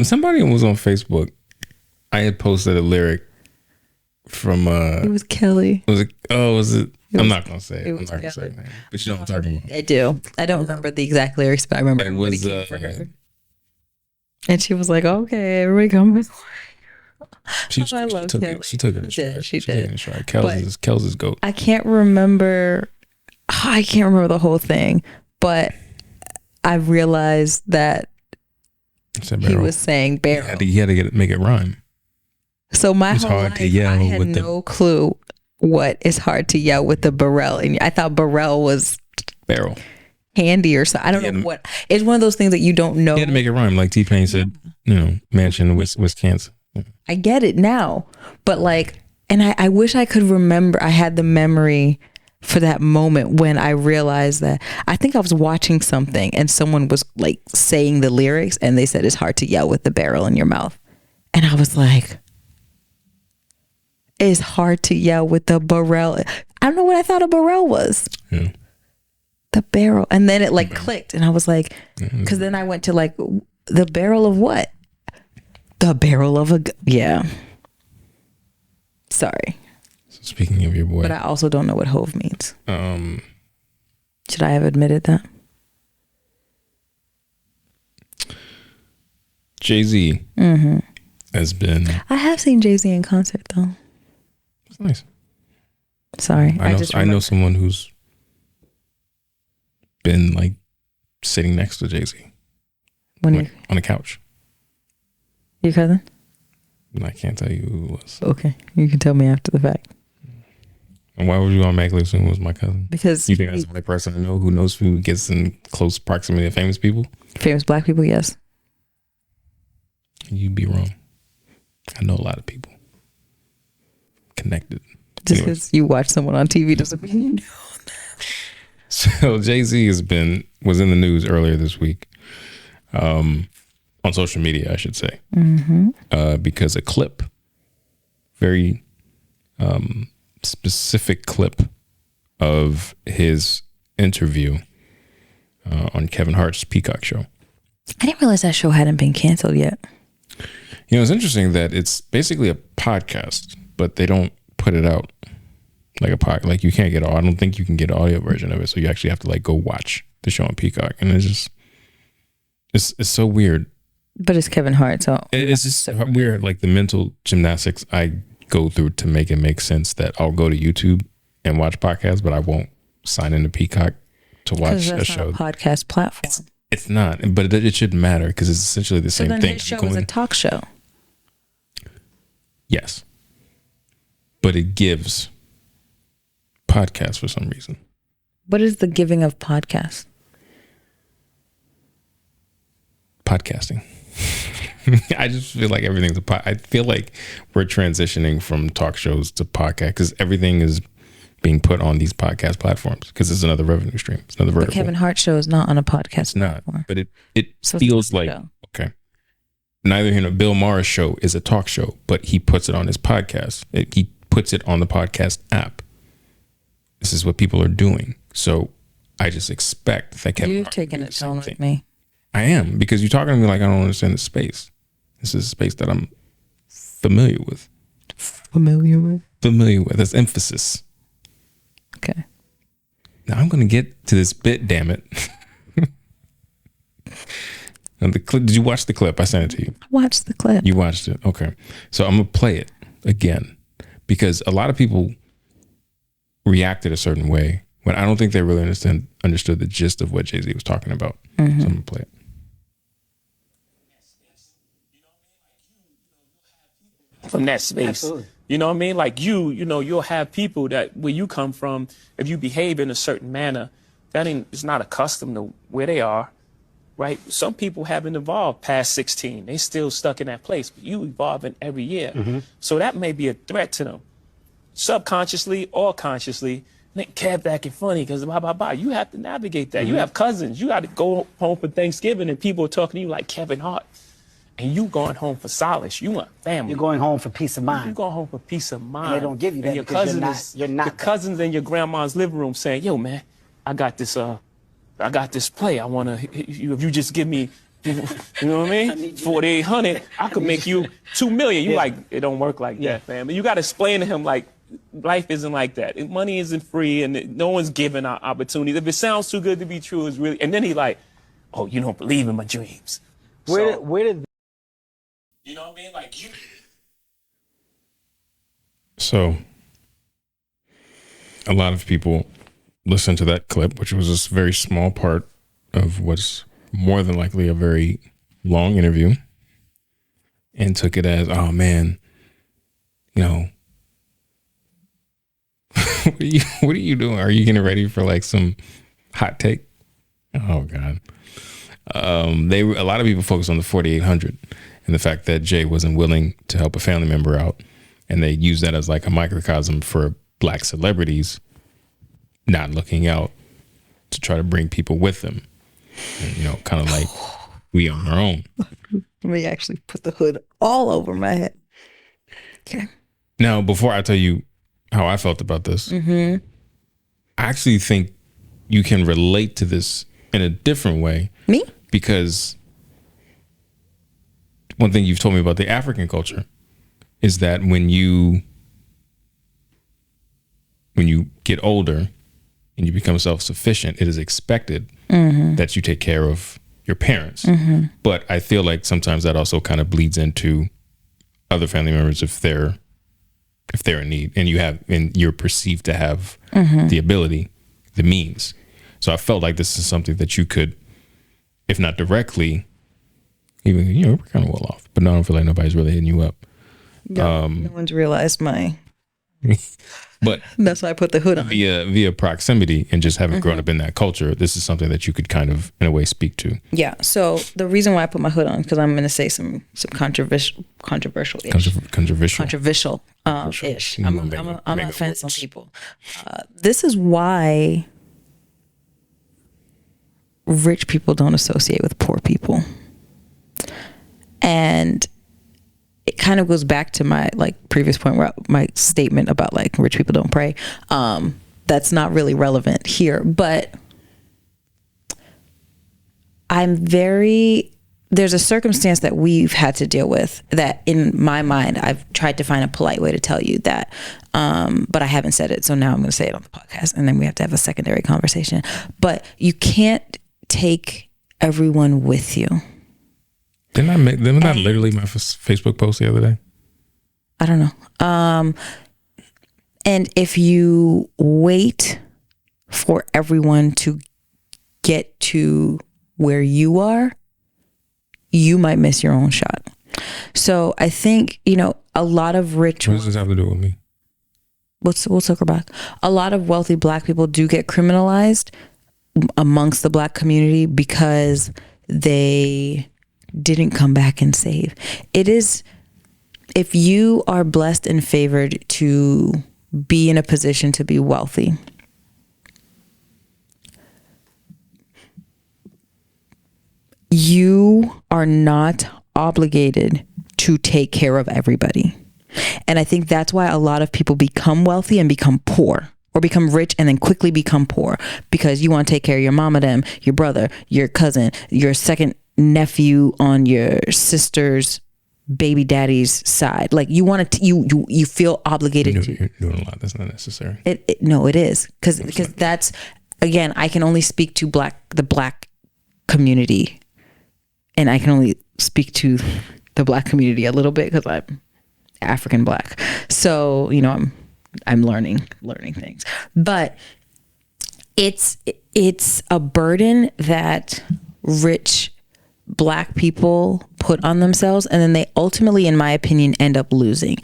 somebody was on Facebook, I had posted a lyric from it was Kelly. Was it? I'm not gonna say it. I'm not gonna say it, but you know what I'm talking about. I do. I don't remember the exact lyrics, but I remember it was for her. And she was like, "Okay, everybody come with." She took it. She took it in stride. She did. Kels is GOAT. I can't remember the whole thing, but I realized that he was saying barrel. He had to make it rhyme. So my whole life, I had no clue what is hard to yell with the barrel. And I thought barrel was barrel handy or something. I don't know what. It's one of those things that you don't know. He had to make it rhyme, like T-Pain said. Mansion, Wisconsin. I get it now, but I wish I could remember. I had the memory for that moment when I realized that I think I was watching something and someone was like saying the lyrics and they said it's hard to yell with the barrel in your mouth, and I was like, it's hard to yell with the barrel. I don't know what I thought a barrel was. Yeah. The barrel. And then it like clicked. And I was like, because then I went to like, the barrel of what? The barrel of a... Yeah. Sorry. So speaking of your boy. But I also don't know what hove means. Should I have admitted that? Jay-Z has been... I have seen Jay-Z in concert though. It's nice. Sorry. I know someone who's been like sitting next to Jay-Z. On a couch. Your cousin? I can't tell you who it was. Okay. You can tell me after the fact. And why would you automatically assume it was my cousin? Because you think that's the only person I know who knows who gets in close proximity to famous people? Famous black people, yes. You'd be wrong. I know a lot of people connected. Just because you watch someone on TV doesn't mean you know them. So Jay-Z was in the news earlier this week, on social media, I should say, because a clip, very specific clip of his interview on Kevin Hart's Peacock show. I didn't realize that show hadn't been canceled yet. You know, it's interesting that it's basically a podcast, but they don't put it out like a podcast. Like you can't get I don't think you can get an audio version of it. So you actually have to like go watch the show on Peacock. And it's so weird. But it's Kevin Hart. So it's just so weird. Like the mental gymnastics I go through to make it make sense that I'll go to YouTube and watch podcasts, but I won't sign into Peacock to watch a show. Not a podcast platform. It's not, but it shouldn't matter because it's essentially the same thing. His show is a talk show. Yes. But it gives podcasts for some reason. What is the giving of podcasts? Podcasting. I just feel like everything's I feel like we're transitioning from talk shows to podcast because everything is being put on these podcast platforms because it's another revenue stream. It's another vertical. The Kevin Hart show is not on a podcast platform. But it feels like, okay. Neither here nor Bill Maher's show is a talk show, but he puts it on his podcast. He puts it on the podcast app. This is what people are doing. So I just expect that Kevin You've Hart taken a tone with me. I am, because you're talking to me like I don't understand the space. This is a space that I'm familiar with. Familiar with? That's emphasis. Okay. Now I'm going to get to this bit, damn it. And the clip, did you watch the clip? I sent it to you. I watched the clip. You watched it. Okay. So I'm going to play it again because a lot of people reacted a certain way when I don't think they really understood the gist of what Jay-Z was talking about. So I'm going to play it. From that space. Absolutely. You know what I mean? Like you'll have people that where you come from, if you behave in a certain manner, it's not accustomed to where they are, right? Some people haven't evolved past 16. They still stuck in that place, but you evolving every year. So that may be a threat to them. Subconsciously or consciously, Kev acting funny because blah, blah, blah. You have to navigate that. You have cousins. You got to go home for Thanksgiving and people are talking to you like Kevin Hart. And you going home for solace. You want family. You're going home for peace of mind. You're going home for peace of mind. And they don't give you that your because you're not your cousins in your grandma's living room saying, yo, man, I got this play. I want to, if you just give me, you know what I mean? 4,800, I could make you 2 million. You like, it don't work like that, fam. You got to explain to him like, life isn't like that. Money isn't free and no one's giving out opportunities. If it sounds too good to be true, it's really, and then he like, oh, you don't believe in my dreams. Where did you know what I mean? Like you. So a lot of people listened to that clip, which was a very small part of what's more than likely a very long interview, and took it as, oh man, you know, what are you doing? Are you getting ready for like some hot take? Oh God. A lot of people focus on the 4,800 and the fact that Jay wasn't willing to help a family member out, and they use that as like a microcosm for black celebrities not looking out to try to bring people with them, and, you know, kind of like we on our own. Let me actually put the hood all over my head. Okay. Now, before I tell you how I felt about this, I actually think you can relate to this in a different way. Me? Because one thing you've told me about the African culture is that when you get older and you become self-sufficient, it is expected that you take care of your parents. But I feel like sometimes that also kind of bleeds into other family members if they're in need, and you're perceived to have the ability, the means. So I felt like this is something that you could, if not directly, even, we're kind of well off, but no, I don't feel like nobody's really hitting you up. No one's realized my. But that's why I put the hood on. Via proximity and just having grown up in that culture, this is something that you could kind of, in a way, speak to. Yeah. So the reason why I put my hood on, because I'm going to say some controversial ish. Controversial ish. I'm gonna offend some people. This is why rich people don't associate with poor people, and it kind of goes back to my previous point where my statement about rich people don't pray. That's not really relevant here, but there's a circumstance that we've had to deal with that in my mind, I've tried to find a polite way to tell you that, but I haven't said it. So now I'm going to say it on the podcast, and then we have to have a secondary conversation. But you can't take everyone with you. Didn't that literally my Facebook post the other day? I don't know. And if you wait for everyone to get to where you are, you might miss your own shot. So I think, a lot of rich... What does this have to do with me? We'll circle back. A lot of wealthy Black people do get criminalized amongst the Black community because they didn't come back and save. It is, if you are blessed and favored to be in a position to be wealthy, you are not obligated to take care of everybody. And I think that's why a lot of people become wealthy and become poor, or become rich and then quickly become poor, because you want to take care of your mama, them, your brother, your cousin, your second nephew on your sister's baby daddy's side. You want to, you feel obligated to. You're doing a lot. That's not necessary. No, it is. Because that's, again, I can only speak to the Black community, and I can only speak to the Black community a little bit because I'm African Black. So, I'm learning things, but it's a burden that rich Black people put on themselves, and then they ultimately, in my opinion, end up losing.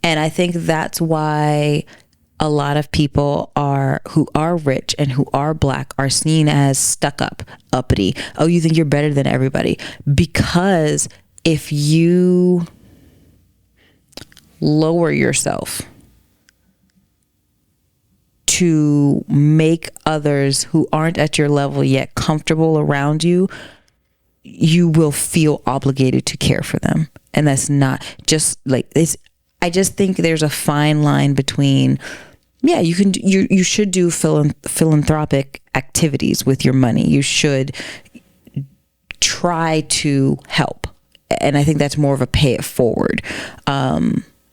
And I think that's why a lot of people who are rich and who are Black are seen as stuck up, uppity. Oh, you think you're better than everybody? Because if you lower yourself to make others who aren't at your level yet comfortable around you, you will feel obligated to care for them. And that's not just I just think there's a fine line between, you should do philanthropic activities with your money. You should try to help. And I think that's more of a pay it forward.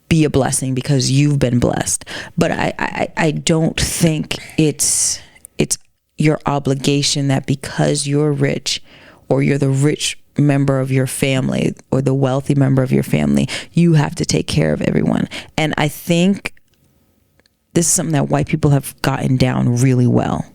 Be a blessing because you've been blessed. But I don't think it's your obligation that because you're rich, or you're the rich member of your family, or the wealthy member of your family, you have to take care of everyone. And I think this is something that white people have gotten down really well,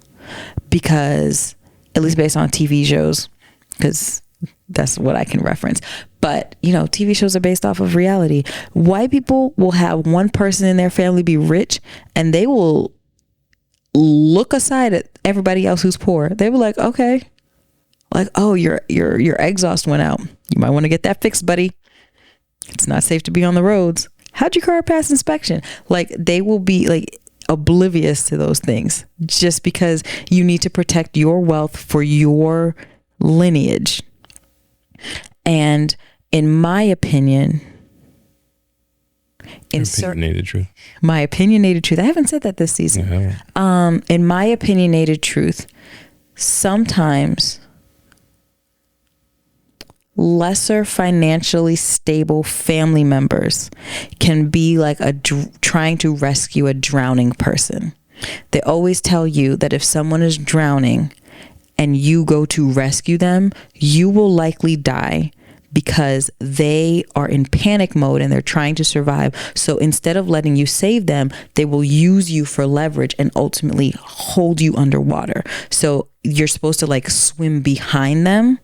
because at least based on TV shows, because that's what I can reference. But, TV shows are based off of reality. White people will have one person in their family be rich, and they will look aside at everybody else who's poor. They were like, okay, oh, your exhaust went out. You might want to get that fixed, buddy. It's not safe to be on the roads. How'd your car pass inspection? They will be oblivious to those things just because you need to protect your wealth for your lineage. And in my opinion, Opinionated truth. My opinionated truth. I haven't said that this season. Yeah. In my opinionated truth, sometimes lesser financially stable family members can be like trying to rescue a drowning person. They always tell you that if someone is drowning and you go to rescue them, you will likely die because they are in panic mode and they're trying to survive. So instead of letting you save them, they will use you for leverage and ultimately hold you underwater. So you're supposed to like swim behind them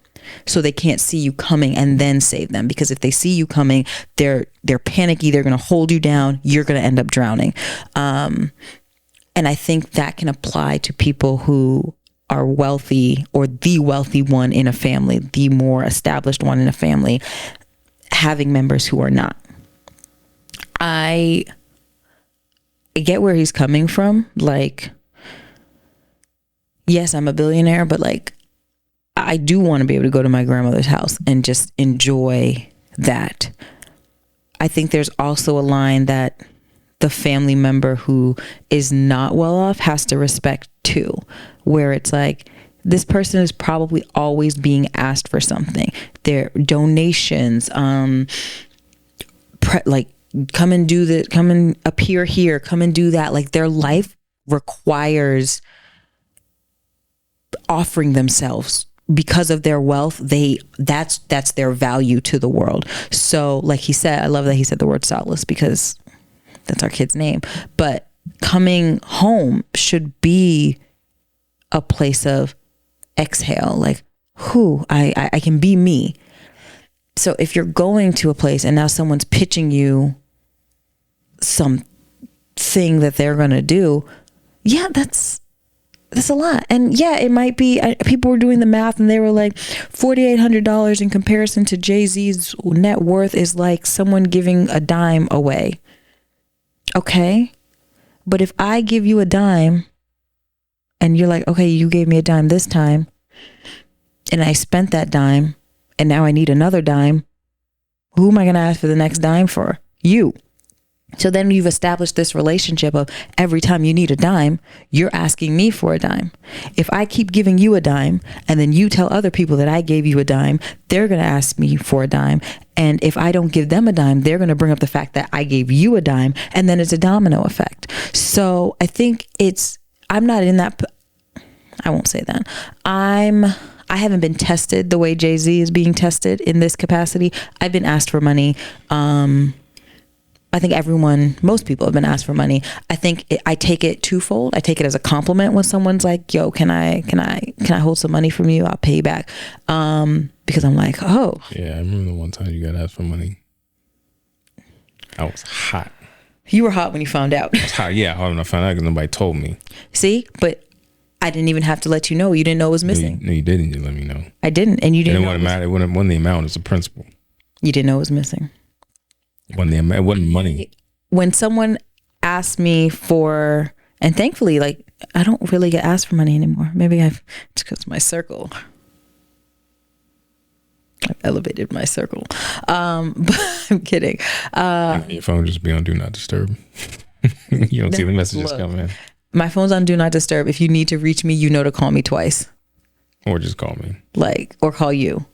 so they can't see you coming and then save them, because if they see you coming, they're panicky, they're going to hold you down, you're going to end up drowning. And I think that can apply to people who are wealthy, or the wealthy one in a family, the more established one in a family, having members who are not. I get where he's coming from. Like, yes, I'm a billionaire, but like, I do want to be able to go to my grandmother's house and just enjoy that. I think there's also a line that the family member who is not well off has to respect too, where it's like, this person is probably always being asked for something. Their donations, like, come and do this, come and appear here, come and do that. Like, their life requires offering themselves. Because of their wealth, that's their value to the world. So like he said, I love that he said the word solace, because that's our kid's name. But coming home should be a place of exhale, like, I can be me. So if you're going to a place and now someone's pitching you something that they're going to do, yeah, that's a lot. And yeah, it might be, people were doing the math and they were like, $4,800 in comparison to Jay-Z's net worth is like someone giving a dime away. Okay. But if I give you a dime and you're like, okay, you gave me a dime this time and I spent that dime and now I need another dime, who am I going to ask for the next dime for? You. So then you've established this relationship of every time you need a dime, you're asking me for a dime. If I keep giving you a dime and then you tell other people that I gave you a dime, they're going to ask me for a dime. And if I don't give them a dime, they're going to bring up the fact that I gave you a dime, and then it's a domino effect. So I think I'm not in that. I won't say that. I haven't been tested the way Jay-Z is being tested in this capacity. I've been asked for money. I think most people have been asked for money. I think I take it twofold. I take it as a compliment when someone's like, yo, can I hold some money from you? I'll pay you back. Because I'm like, oh. Yeah, I remember the one time you got asked for money. I was hot. You were hot when you found out. I was hot, yeah. Hot when I found out because nobody told me. See, but I didn't even have to let you know. You didn't know it was missing. No, you didn't. You let me know. I didn't, and you didn't. It wouldn't matter. It wasn't the amount. It's the principle. You didn't know it was missing. It wasn't money. When someone asked me for, and thankfully, like, I don't really get asked for money anymore. Maybe it's because my circle. I've elevated my circle. But I'm kidding. Your phone just be on Do Not Disturb. You don't see the messages come in. My phone's on Do Not Disturb. If you need to reach me, you know to call me twice. Or just call me. Like, or call you.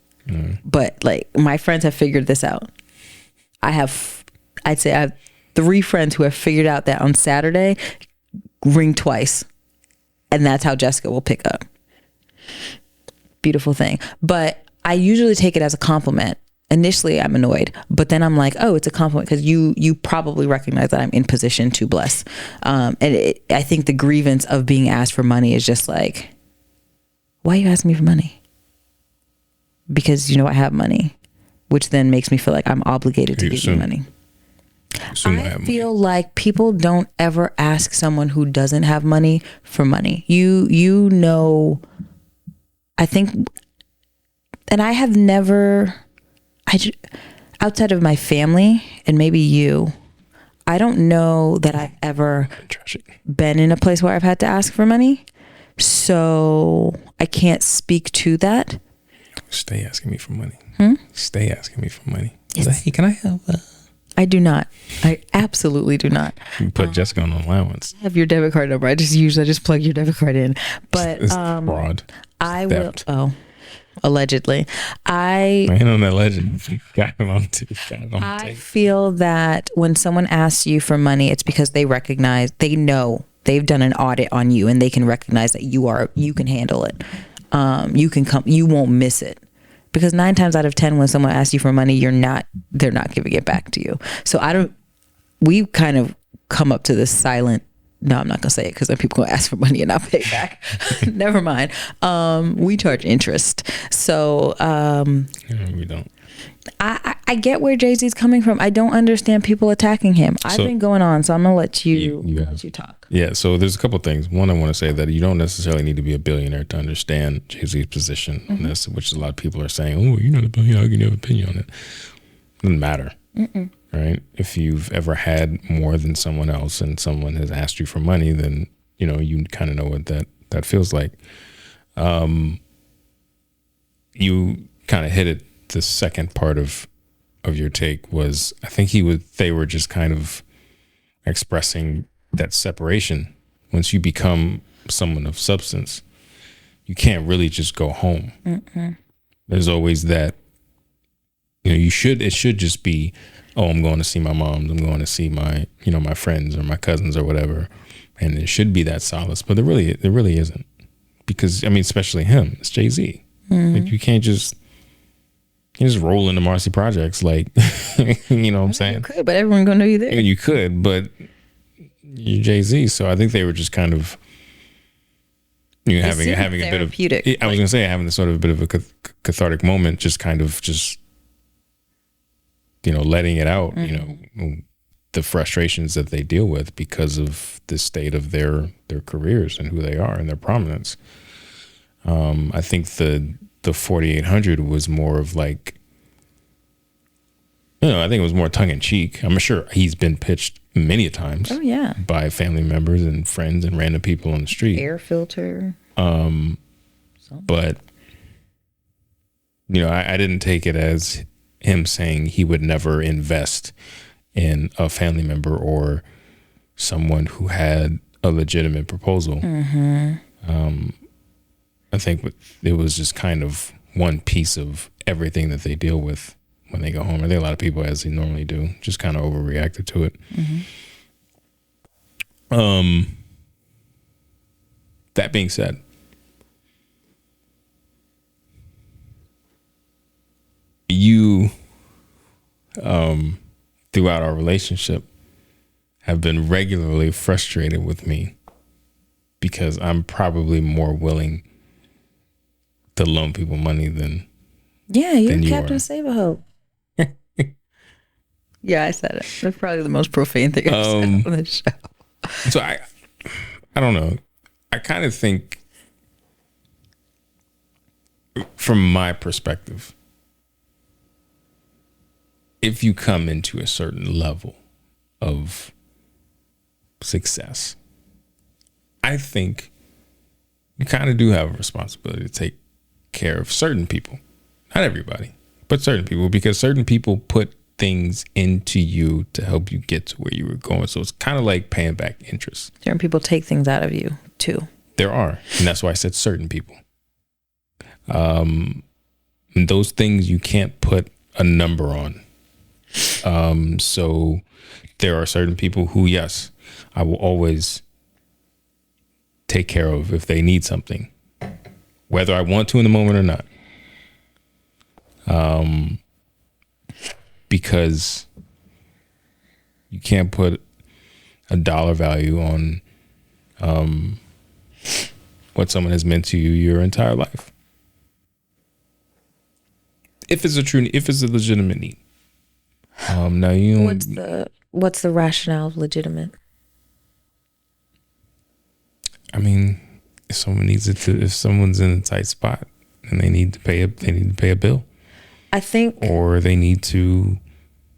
But like, my friends have figured this out. I'd say I have 3 friends who have figured out that on Saturday, ring twice. And that's how Jessica will pick up. Beautiful thing. But I usually take it as a compliment. Initially, I'm annoyed, but then I'm like, oh, it's a compliment because you probably recognize that I'm in position to bless. I think the grievance of being asked for money is just like, why are you asking me for money? Because you know I have money, which then makes me feel like I'm obligated to give you money. I feel like people don't ever ask someone who doesn't have money for money. You know, I think, and I have never, outside of my family and maybe you, I don't know that I've ever been in a place where I've had to ask for money. So I can't speak to that. Stay asking me for money. Stay asking me for money. Hey, can I have I do not. I absolutely do not. You put Jessica on allowance. I have your debit card number. I just plug your debit card in. But It's fraud. I theft. will. Oh, allegedly. I ain't on that legend. Got him on tape. I feel that when someone asks you for money, it's because they know they've done an audit on you, and they can recognize that you can handle it. You won't miss it. Because 9 times out of 10, when someone asks you for money, they're not giving it back to you. So we've kind of come up to this silent, no, I'm not going to say it because then people going to ask for money and not pay back. Never mind. We charge interest. So we don't. I get where Jay-Z's coming from. I don't understand people attacking him. I've been going on, so I'm going to let you talk. Yeah, so there's a couple of things. One, I want to say that you don't necessarily need to be a billionaire to understand Jay-Z's position on this, which a lot of people are saying, oh, you're not a billionaire, how can you have an opinion on it? Doesn't matter, right? If you've ever had more than someone else and someone has asked you for money, then, you kind of know what that feels like. You kind of hit it. The second part of your take was, I think they were just kind of expressing that separation. Once you become someone of substance, you can't really just go home. There's always that, it should just be, oh, I'm going to see my moms, I'm going to see my, my friends or my cousins or whatever. And it should be that solace, but it really isn't, because especially him, it's Jay-Z. Like, you can't just roll into Marcy Projects, like, you know what I'm saying? You could, but everyone gonna know you there. You could, but you're Jay-Z, so I think they were just kind of having a bit of. I was gonna say having sort of a bit of a cathartic moment, just kind of letting it out. The frustrations that they deal with because of the state of their careers and who they are and their prominence. I think the 4800 was more of like, I think it was more tongue in cheek. I'm sure he's been pitched many a times. Oh yeah, by family members and friends and random people on the street. Air filter. But I didn't take it as him saying he would never invest in a family member or someone who had a legitimate proposal. I think it was just kind of one piece of everything that they deal with when they go home. I think a lot of people, as they normally do, just kind of overreacted to it. That being said, you, throughout our relationship, have been regularly frustrated with me because I'm probably more willing to loan people money than you're Captain Save-A-Hope. Yeah, I said it. That's probably the most profane thing I've said on this show. So I don't know. I kind of think, from my perspective, if you come into a certain level of success, I think you kind of do have a responsibility to take care of certain people. Not everybody, but certain people, because certain people put things into you to help you get to where you were going. So it's kind of like paying back interest. Certain people take things out of you too. There are, and that's why I said certain people. And those things you can't put a number on. So there are certain people who, yes, I will always take care of if they need something, whether I want to in the moment or not. Because you can't put a dollar value on what someone has meant to you your entire life. If it's a legitimate need. Now what's the rationale of legitimate? I mean, if someone's in a tight spot and they need to pay a bill. I think, or they need to.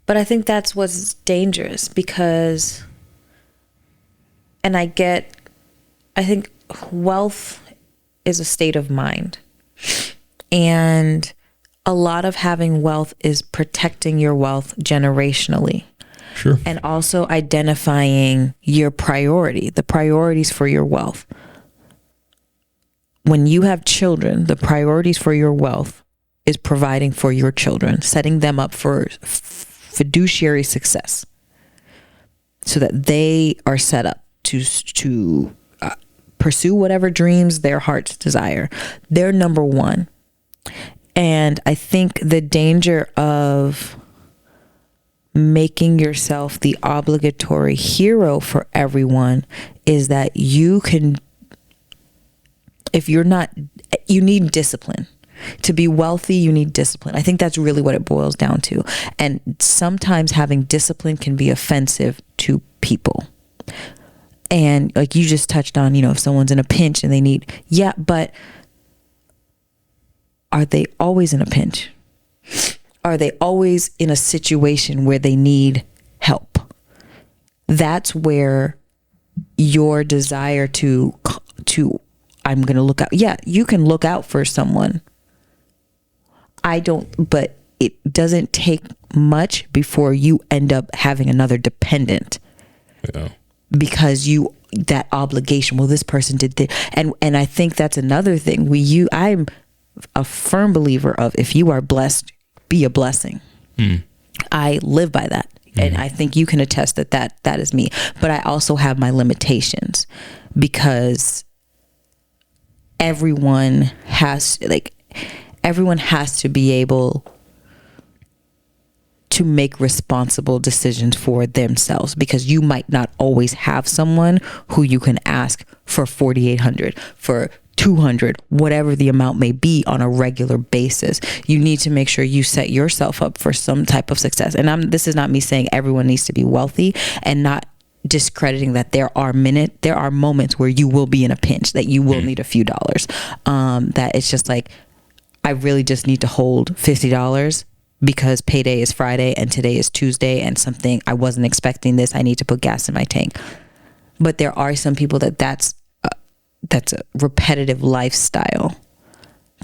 But I think that's what's dangerous, because, and I think wealth is a state of mind, and a lot of having wealth is protecting your wealth generationally. Sure. And also identifying your priority, the priorities for your wealth. When you have children, the priorities for your wealth is providing for your children, setting them up for fiduciary success so that they are set up to pursue whatever dreams their hearts desire. They're number one. And I think the danger of making yourself the obligatory hero for everyone is that you can, if you're not, you need discipline. To be wealthy, you need discipline. I think that's really what it boils down to. And sometimes having discipline can be offensive to people. And like you just touched on, if someone's in a pinch and they need, but are they always in a pinch? Are they always in a situation where they need help? That's where your desire to I'm going to look out. Yeah, you can look out for someone. I don't, but it doesn't take much before you end up having another dependent. Yeah. Because that obligation, well, this person did this. And I think that's another thing. I'm a firm believer of, if you are blessed, be a blessing. I live by that. And I think you can attest that is me. But I also have my limitations, because everyone has to be able to make responsible decisions for themselves, because you might not always have someone who you can ask for $4,800, for $200, whatever the amount may be, on a regular basis. You need to make sure you set yourself up for some type of success. And this is not me saying everyone needs to be wealthy, and not discrediting that there are moments where you will be in a pinch, that you will need a few dollars. That it's just like, I really just need to hold $50 because payday is Friday and today is Tuesday, and something I wasn't expecting this. I need to put gas in my tank. But there are some people that's a repetitive lifestyle,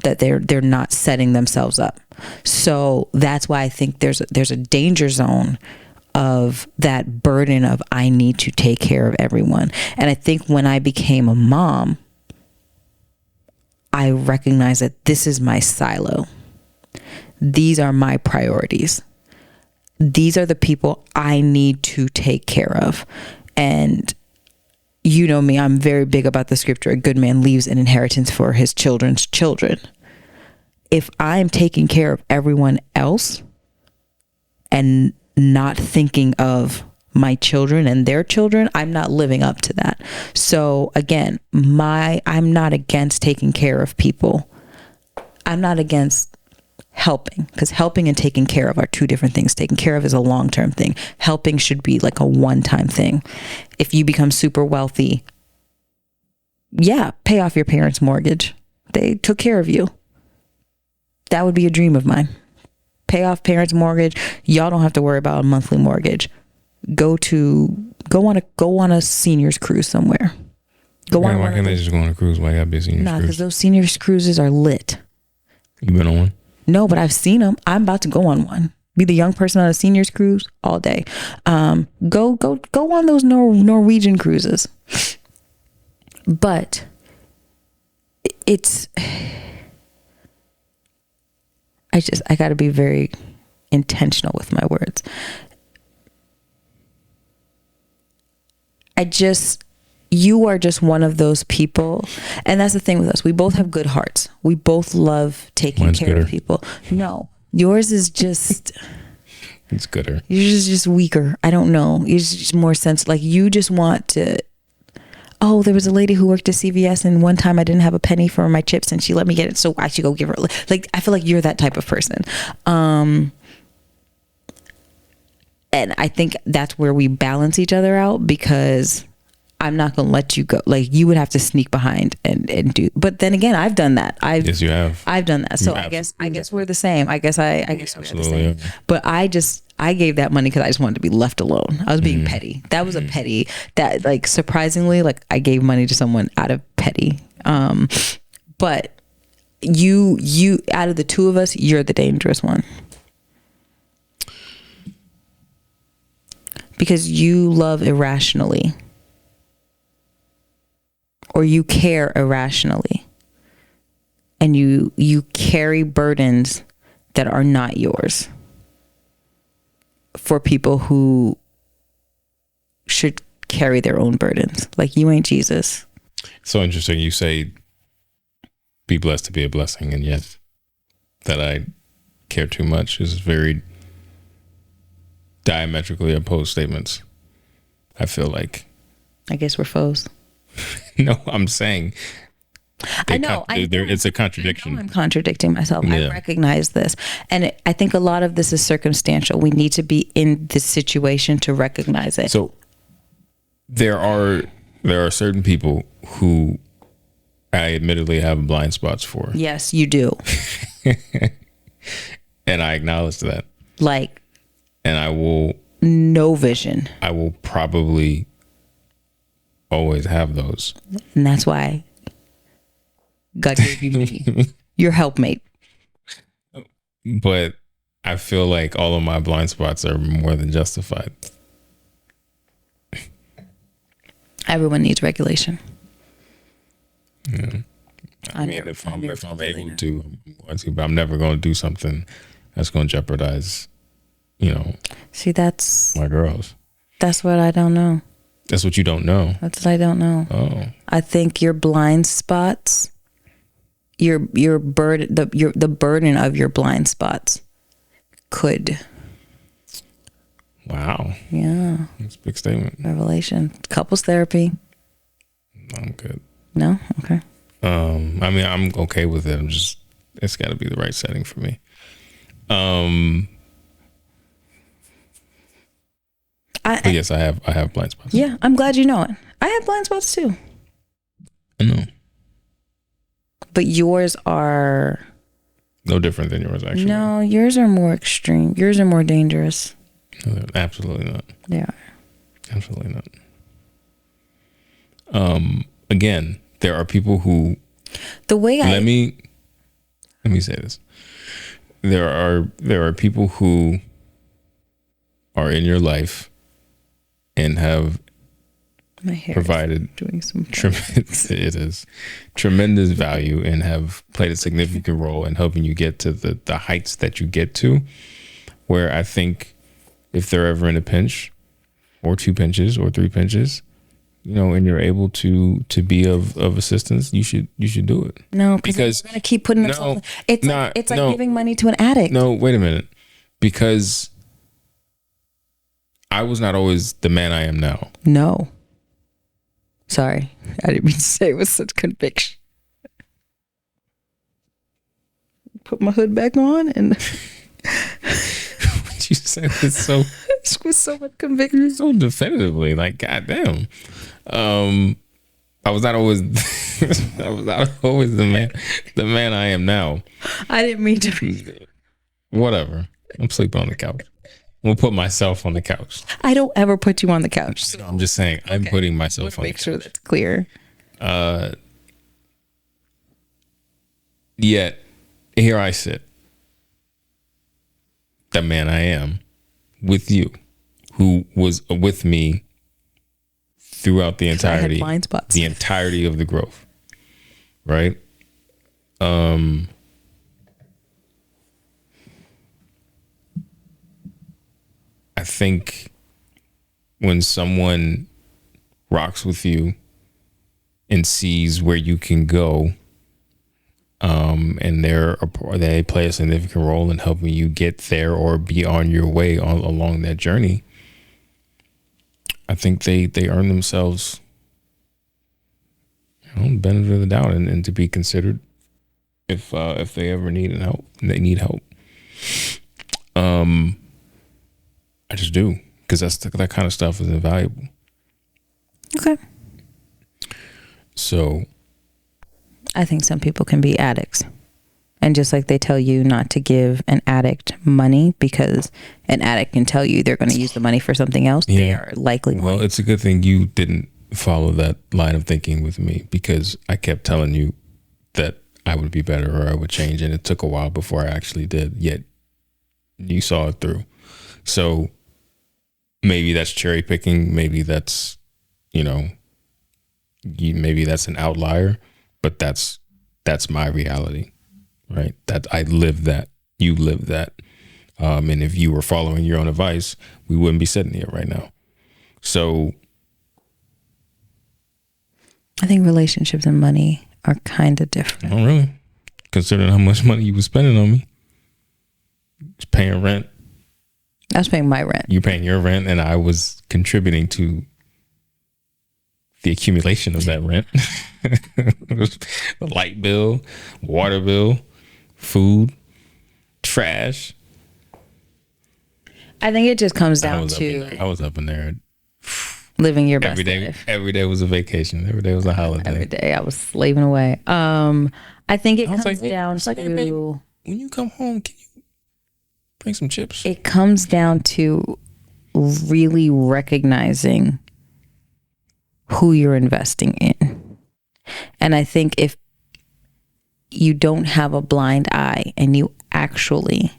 that they're not setting themselves up. So that's why I think there's a danger zone of that burden of, I need to take care of everyone. And I think when I became a mom, I recognized that this is my silo. These are my priorities. These are the people I need to take care of. And you know me, I'm very big about the scripture, a good man leaves an inheritance for his children's children. If I'm taking care of everyone else and not thinking of my children and their children, I'm not living up to that. So again, I'm not against taking care of people. I'm not against helping, because helping and taking care of are two different things. Taking care of is a long-term thing. Helping should be like a one-time thing. If you become super wealthy, pay off your parents' mortgage. They took care of you. That would be a dream of mine. Pay off parents' mortgage. Y'all don't have to worry about a monthly mortgage. Go on a seniors cruise somewhere. Why can't they just go on a cruise? Why gotta be a seniors cruise? Because those seniors cruises are lit. You been on one? No, but I've seen them. I'm about to go on one. Be the young person on a seniors cruise all day. Go on those Norwegian cruises. But I got to be very intentional with my words. You are just one of those people. And that's the thing with us. We both have good hearts. We both love taking care of people. No, yours is just... It's gooder. Yours is just weaker. I don't know. It's just more sense. Like, you just want to... Oh, there was a lady who worked at CVS, and one time I didn't have a penny for my chips and she let me get it, so I should go give her... Like, I feel like you're that type of person. And I think that's where we balance each other out, because I'm not going to let you go. Like, you would have to sneak behind and do. But then again, I've done that. Yes, you have. I've done that. So I guess we're the same. I guess we're the same. Yeah. But I gave that money because I just wanted to be left alone. I was being petty. That was a petty. That, like, surprisingly, like, I gave money to someone out of petty. But you out of the two of us, you're the dangerous one. because you love irrationally or you care irrationally, and you carry burdens that are not yours for people who should carry their own burdens. Like, you ain't Jesus. So interesting. You say be blessed to be a blessing, and yet that I care too much is very diametrically opposed statements. I feel like. I guess we're foes. No, I'm saying. I know. It's a contradiction. I'm contradicting myself. Yeah. I recognize this. And I think a lot of this is circumstantial. We need to be in this situation to recognize it. So there are certain people who I admittedly have blind spots for. Yes, you do. And I acknowledge that. Like, and I will. No vision. I will probably always have those. And that's why God gave you me, your helpmate. But I feel like all of my blind spots are more than justified. Everyone needs regulation. Yeah. I mean, if I'm able to, I'm going to, but I'm never going to do something that's going to jeopardize, See, that's my girls. That's what I don't know. That's what you don't know. That's what I don't know. Oh, I think your blind spots, your burden, the burden of your blind spots could. Wow. Yeah. That's a big statement. Revelation. Couples therapy. I'm good. No? Okay. I mean, I'm okay with it. It's got to be the right setting for me. But yes, I have blind spots. Yeah, I'm glad you know it. I have blind spots too. I know. But yours are no different than yours, actually. No, yours are more extreme. Yours are more dangerous. No, absolutely not. They are. Absolutely not. Again, there are people who let me say this. There are people who are in your life and have provided tremendous value and have played a significant role in helping you get to the heights that you get to, where I think if they're ever in a pinch or 2 pinches or 3 pinches, and you're able to be of assistance, you should do it. No, because you're gonna keep putting themselves. It's like giving money to an addict. No, wait a minute, because I was not always the man I am now. No. Sorry, I didn't mean to say it with such conviction. Put my hood back on and. What you said was so. With so much conviction, so definitively, like goddamn. I was not always. I was not always the man I am now. I didn't mean to be. Whatever. I'm sleeping on the couch. I'm gonna put myself on the couch. I don't ever put you on the couch. So. I'm just saying I'm putting myself on the couch. Make sure that's clear. Yet here I sit, the man I am, with you, who was with me throughout the entirety of the growth, right? I think when someone rocks with you and sees where you can go, and they play a significant role in helping you get there or be on your way along that journey, I think they earn themselves the benefit of the doubt and to be considered if they ever need help. They need help. I just do, because that kind of stuff is invaluable. Okay. So I think some people can be addicts. And just like they tell you not to give an addict money because an addict can tell you they're going to use the money for something else, they are likely. Well, it's a good thing you didn't follow that line of thinking with me, because I kept telling you that I would be better or I would change, and it took a while before I actually did. Yet you saw it through. So maybe that's cherry picking. Maybe that's, maybe that's an outlier, but that's my reality, right? That I live that, you live that. And if you were following your own advice, we wouldn't be sitting here right now. So I think relationships and money are kind of different. Oh, really? Considering how much money you were spending on me. Just paying rent. I was paying my rent. You paying your rent, and I was contributing to the accumulation of that rent. The light bill, water bill, food, trash. I think it just comes down to I was up in there living your best life. Every day was a vacation. Every day was a holiday. Every day I was slaving away. I think it comes down to hey, baby, when you come home, can you bring some chips? It comes down to really recognizing who you're investing in. And I think if you don't have a blind eye and you actually,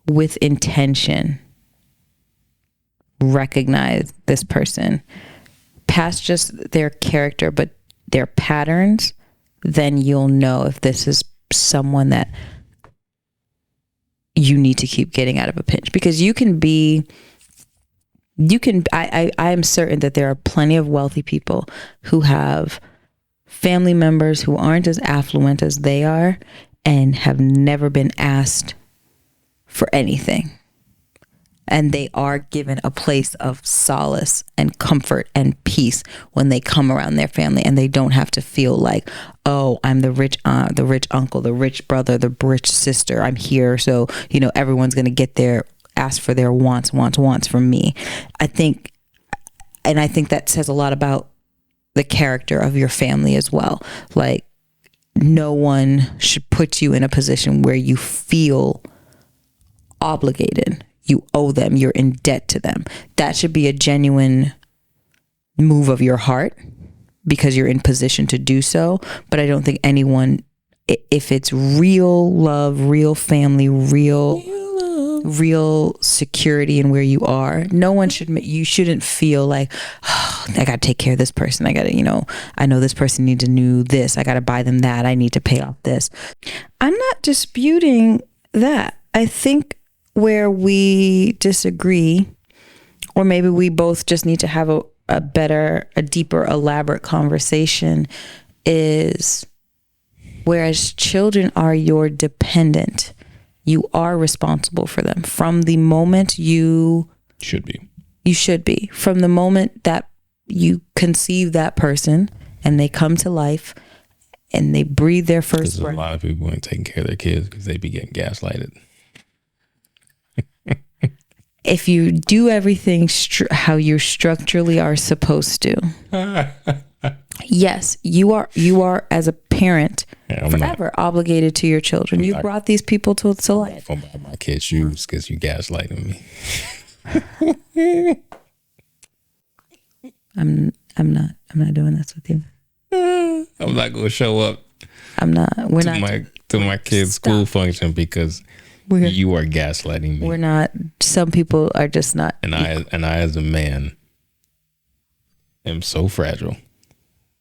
with intention, recognize this person past just their character, but their patterns, then you'll know if this is someone that you need to keep getting out of a pinch. Because I am certain that there are plenty of wealthy people who have family members who aren't as affluent as they are and have never been asked for anything. And they are given a place of solace and comfort and peace when they come around their family, and they don't have to feel like, oh, I'm the rich aunt, the rich uncle, the rich brother, the rich sister. I'm here, so everyone's going to ask for their wants from me. I think that says a lot about the character of your family as well. Like, no one should put you in a position where you feel obligated. You owe them. You're in debt to them. That should be a genuine move of your heart because you're in position to do so. But I don't think anyone, if it's real love, real family, real security in where you are, you shouldn't feel like, oh, I got to take care of this person. I got to, I know this person needs to do this. I got to buy them that. I need to pay off this. I'm not disputing that. I think where we disagree, or maybe we both just need to have a deeper, elaborate conversation, is whereas children are your dependent, you are responsible for them from the moment you should be from the moment that you conceive that person and they come to life and they breathe their first breath. A lot of people ain't taking care of their kids because they be getting gaslighted. If you do everything how you structurally are supposed to, yes, you are as a parent forever obligated to your children. You brought these people to life. I'm buy my kids shoes because you gaslighting me. I'm not doing this with you. I'm not gonna show up. To my kids' school function because you are gaslighting me. We're not. Some people are just not. And I as a man am so fragile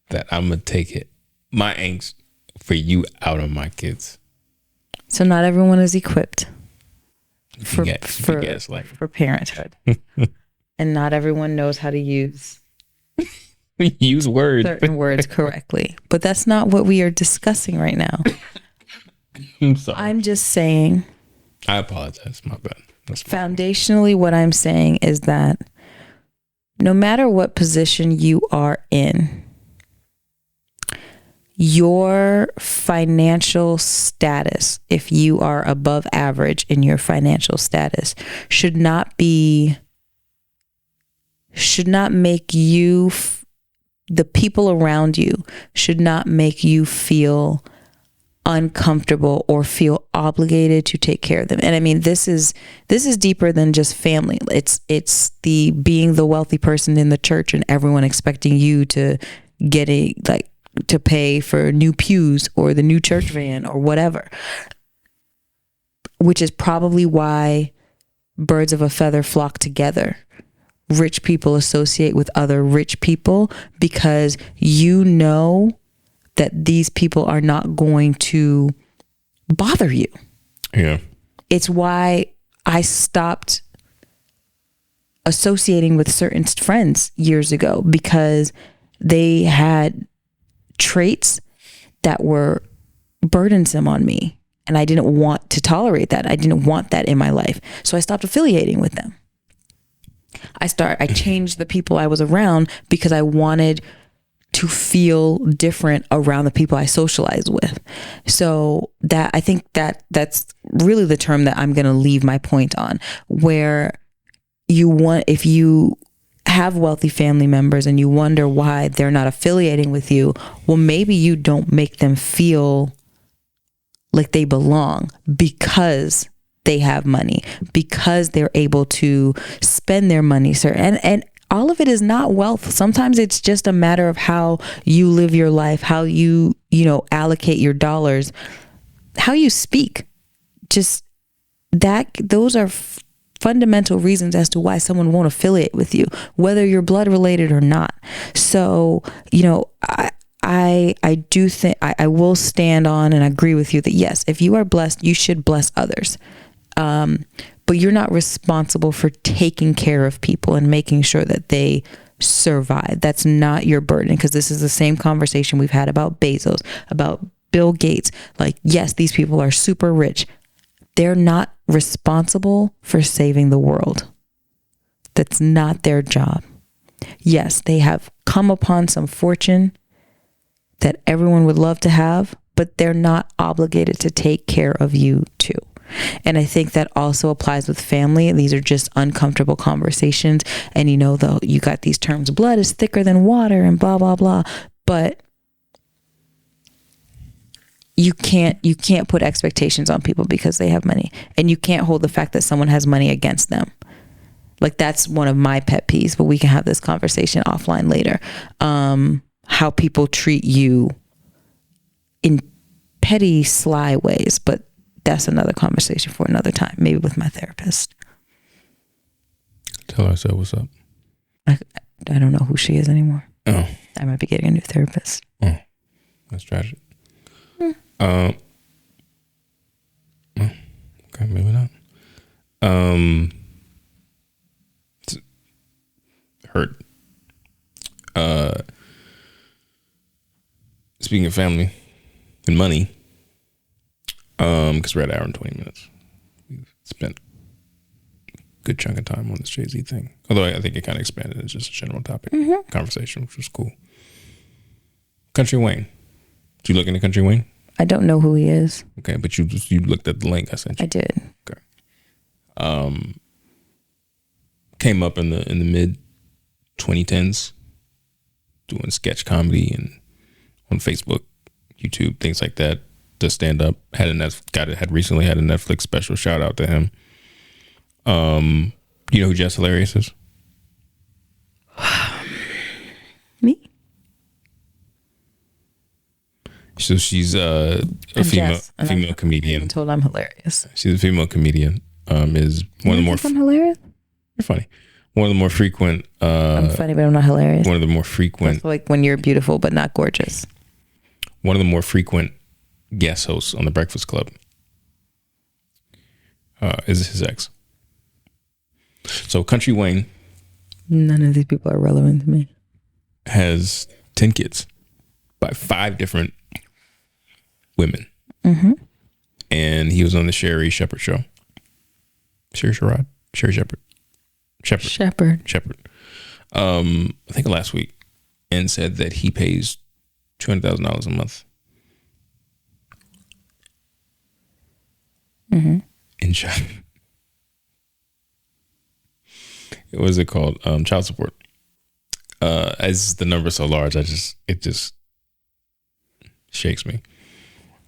that I'm gonna take my angst for you out of my kids. So not everyone is equipped for parenthood, and not everyone knows how to use words, certain words correctly. But that's not what we are discussing right now. I'm sorry. I'm just saying. I apologize. My bad. Foundationally, what I'm saying is that no matter what position you are in, your financial status, if you are above average in your financial status, should not make you, the people around you should not make you feel uncomfortable or feel obligated to take care of them. And I mean, this is deeper than just family. It's the being the wealthy person in the church and everyone expecting you to to pay for new pews or the new church van or whatever, which is probably why birds of a feather flock together. Rich people associate with other rich people because you know that these people are not going to bother you. Yeah. It's why I stopped associating with certain friends years ago, because they had traits that were burdensome on me, and I didn't want to tolerate that. I didn't want that in my life. So I stopped affiliating with them. I changed the people I was around because I wanted to feel different around the people I socialize with. So that, I think that's really the term that I'm going to leave my point on, where if you have wealthy family members and you wonder why they're not affiliating with you, well, maybe you don't make them feel like they belong because they have money, because they're able to spend their money, sir. And all of it is not wealth. Sometimes it's just a matter of how you live your life, how you allocate your dollars, how you speak. Just those are fundamental reasons as to why someone won't affiliate with you, whether you're blood related or not. So, I do think I will stand on and agree with you that yes, if you are blessed, you should bless others. But you're not responsible for taking care of people and making sure that they survive. That's not your burden, because this is the same conversation we've had about Bezos, about Bill Gates. Like, yes, these people are super rich. They're not responsible for saving the world. That's not their job. Yes, they have come upon some fortune that everyone would love to have, but they're not obligated to take care of you too. And I think that also applies with family. These are just uncomfortable conversations. And though you got these terms, blood is thicker than water and blah, blah, blah. But you can't put expectations on people because they have money. And you can't hold the fact that someone has money against them. Like, that's one of my pet peeves, but we can have this conversation offline later. How people treat you in petty, sly ways, but that's another conversation for another time, maybe with my therapist. Tell her I said what's up. I don't know who she is anymore. Oh. I might be getting a new therapist. Oh, that's tragic. Okay, maybe not. Hurt. Speaking of family and money, because we're at an hour and 20 minutes, we've spent a good chunk of time on this Jay-Z thing. Although I think it kind of expanded. It's just a general topic conversation, which was cool. Kountry Wayne. Did you look into Kountry Wayne? I don't know who he is. Okay, but you looked at the link I sent you. I did. Okay. Came up in the mid 2010s, doing sketch comedy and on Facebook, YouTube, things like that. To stand up, had recently had a Netflix special. Shout out to him. You know who Jess Hilarious is? Me? So she's a female comedian. I'm told I'm hilarious. She's a female comedian. Is one of the more. I'm hilarious. You're funny. One of the more frequent. I'm funny, but I'm not hilarious. One of the more frequent. That's like when you're beautiful but not gorgeous. One of the more frequent guest hosts on The Breakfast Club is his ex. So Kountry Wayne. None of these people are relevant to me. Has 10 kids by 5 different women. And he was on the Sherry Shepherd show. Sherry Shepherd. I think last week, and said that he pays $200,000 a month in child. What was it called? Child support. As the number is so large, it just shakes me.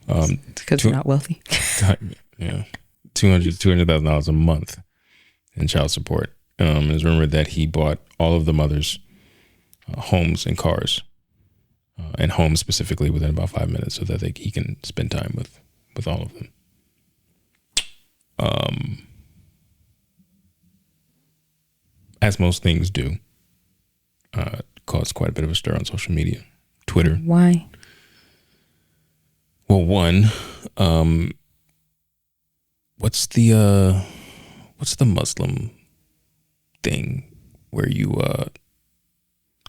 Because you're not wealthy. Yeah, $200,000 a month in child support. It's rumored that he bought all of the mothers homes and cars, and homes specifically within about 5 minutes, so that he can spend time with all of them. as most things do, caused quite a bit of a stir on social media, Twitter. Why? Well, one, what's the Muslim thing where you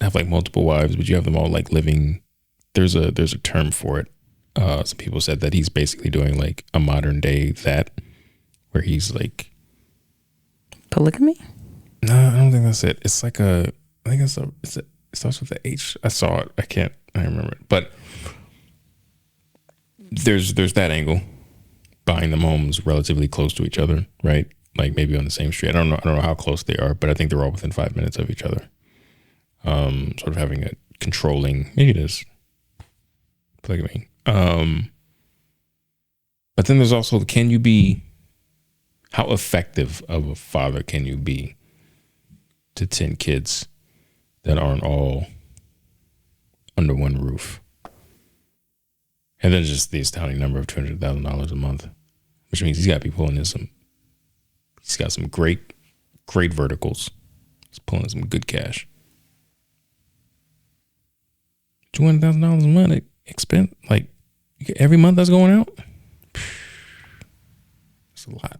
have like multiple wives, but you have them all like living? There's a term for it. Some people said that he's basically doing like a modern day that, where he's like Polygamy? No, I don't think that's it. It's like I think it starts with the H. I saw it. I remember it. But there's that angle. Buying them homes relatively close to each other, right? Like maybe on the same street. I don't know how close they are, but I think they're all within 5 minutes of each other. Sort of having a controlling, maybe it is polygamy. But then there's also, how effective of a father can you be to 10 kids that aren't all under one roof? And then just the astounding number of $200,000 a month, which means he's got to be pulling in he's got some great verticals. He's pulling in some good cash. $200,000 a month expense, like every month that's going out. It's a lot.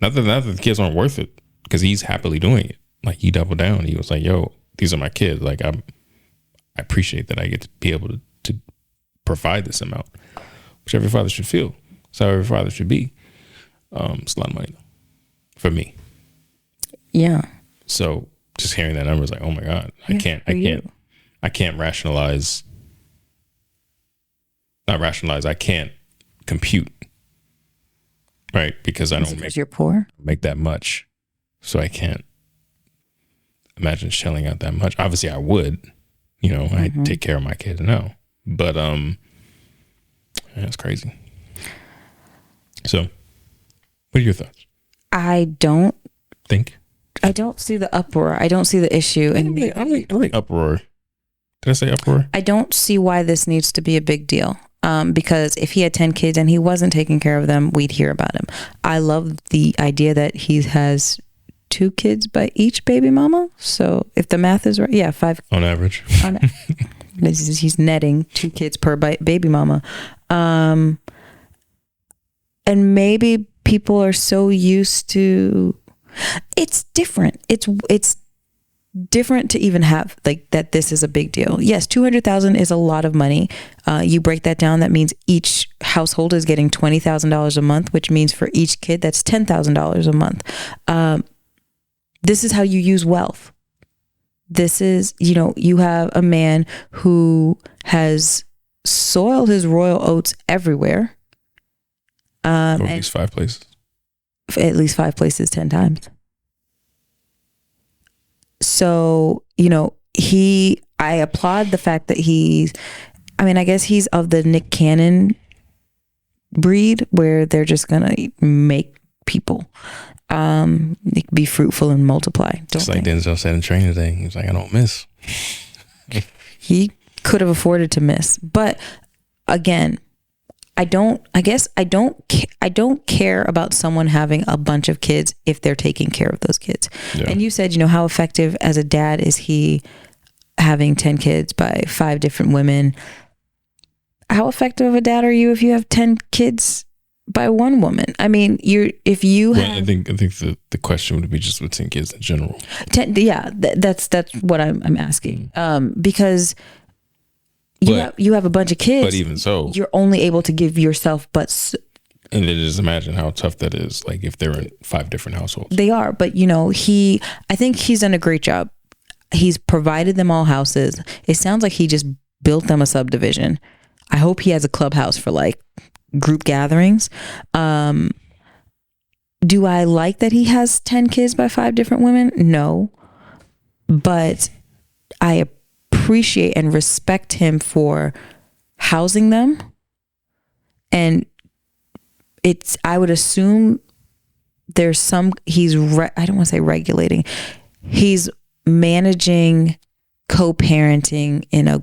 Not that the kids aren't worth it, because he's happily doing it. Like he doubled down. He was like, "Yo, these are my kids. Like I appreciate that I get to be able to provide this amount," which every father should feel. That's how every father should be. It's a lot of money for me. Yeah. So just hearing that number is like, oh my God, I can't rationalize. Not rationalize. I can't compute. Right, because I don't you're poor? Make that much, so I can't imagine shelling out that much. Obviously, I would, I take care of my kids now, but that's crazy. So, what are your thoughts? I don't see the uproar. I don't see the issue. I think uproar. Did I say uproar? I don't see why this needs to be a big deal. Because if he had 10 kids and he wasn't taking care of them, we'd hear about him. I love the idea that he has 2 kids by each baby mama. So if the math is right, 5 on average. He's netting 2 kids per baby mama. And maybe people are so used to, it's different. It's different to even have like that. This is a big deal. Yes, 200,000 is a lot of money. You break that down, that means each household is getting $20,000 a month, which means for each kid that's $10,000 a month. This is how you use wealth. This is, you have a man who has soiled his royal oats everywhere. At least 5 places. At least 5 places 10 times. So, I applaud the fact that I guess he's of the Nick Cannon breed where they're just going to make people be fruitful and multiply. Just like Denzel said in Training Day. He was like, I don't miss. He could have afforded to miss. But again, I don't care about someone having a bunch of kids if they're taking care of those kids. Yeah. And you said, how effective as a dad is he having 10 kids by 5 different women? How effective of a dad are you if you have 10 kids by 1 woman? I mean, I think the question would be just with 10 kids in general. 10, yeah, that's what I'm asking. Because you have a bunch of kids, but even so, you're only able to give yourself and then just imagine how tough that is, like if they're in 5 different households. They are, but I think he's done a great job. He's provided them all houses. It sounds like he just built them a subdivision. I hope he has a clubhouse for like group gatherings. Do I like that he has 10 kids by 5 different women? No, but I appreciate and respect him for housing them. And I would assume there's I don't want to say regulating. He's managing co-parenting in a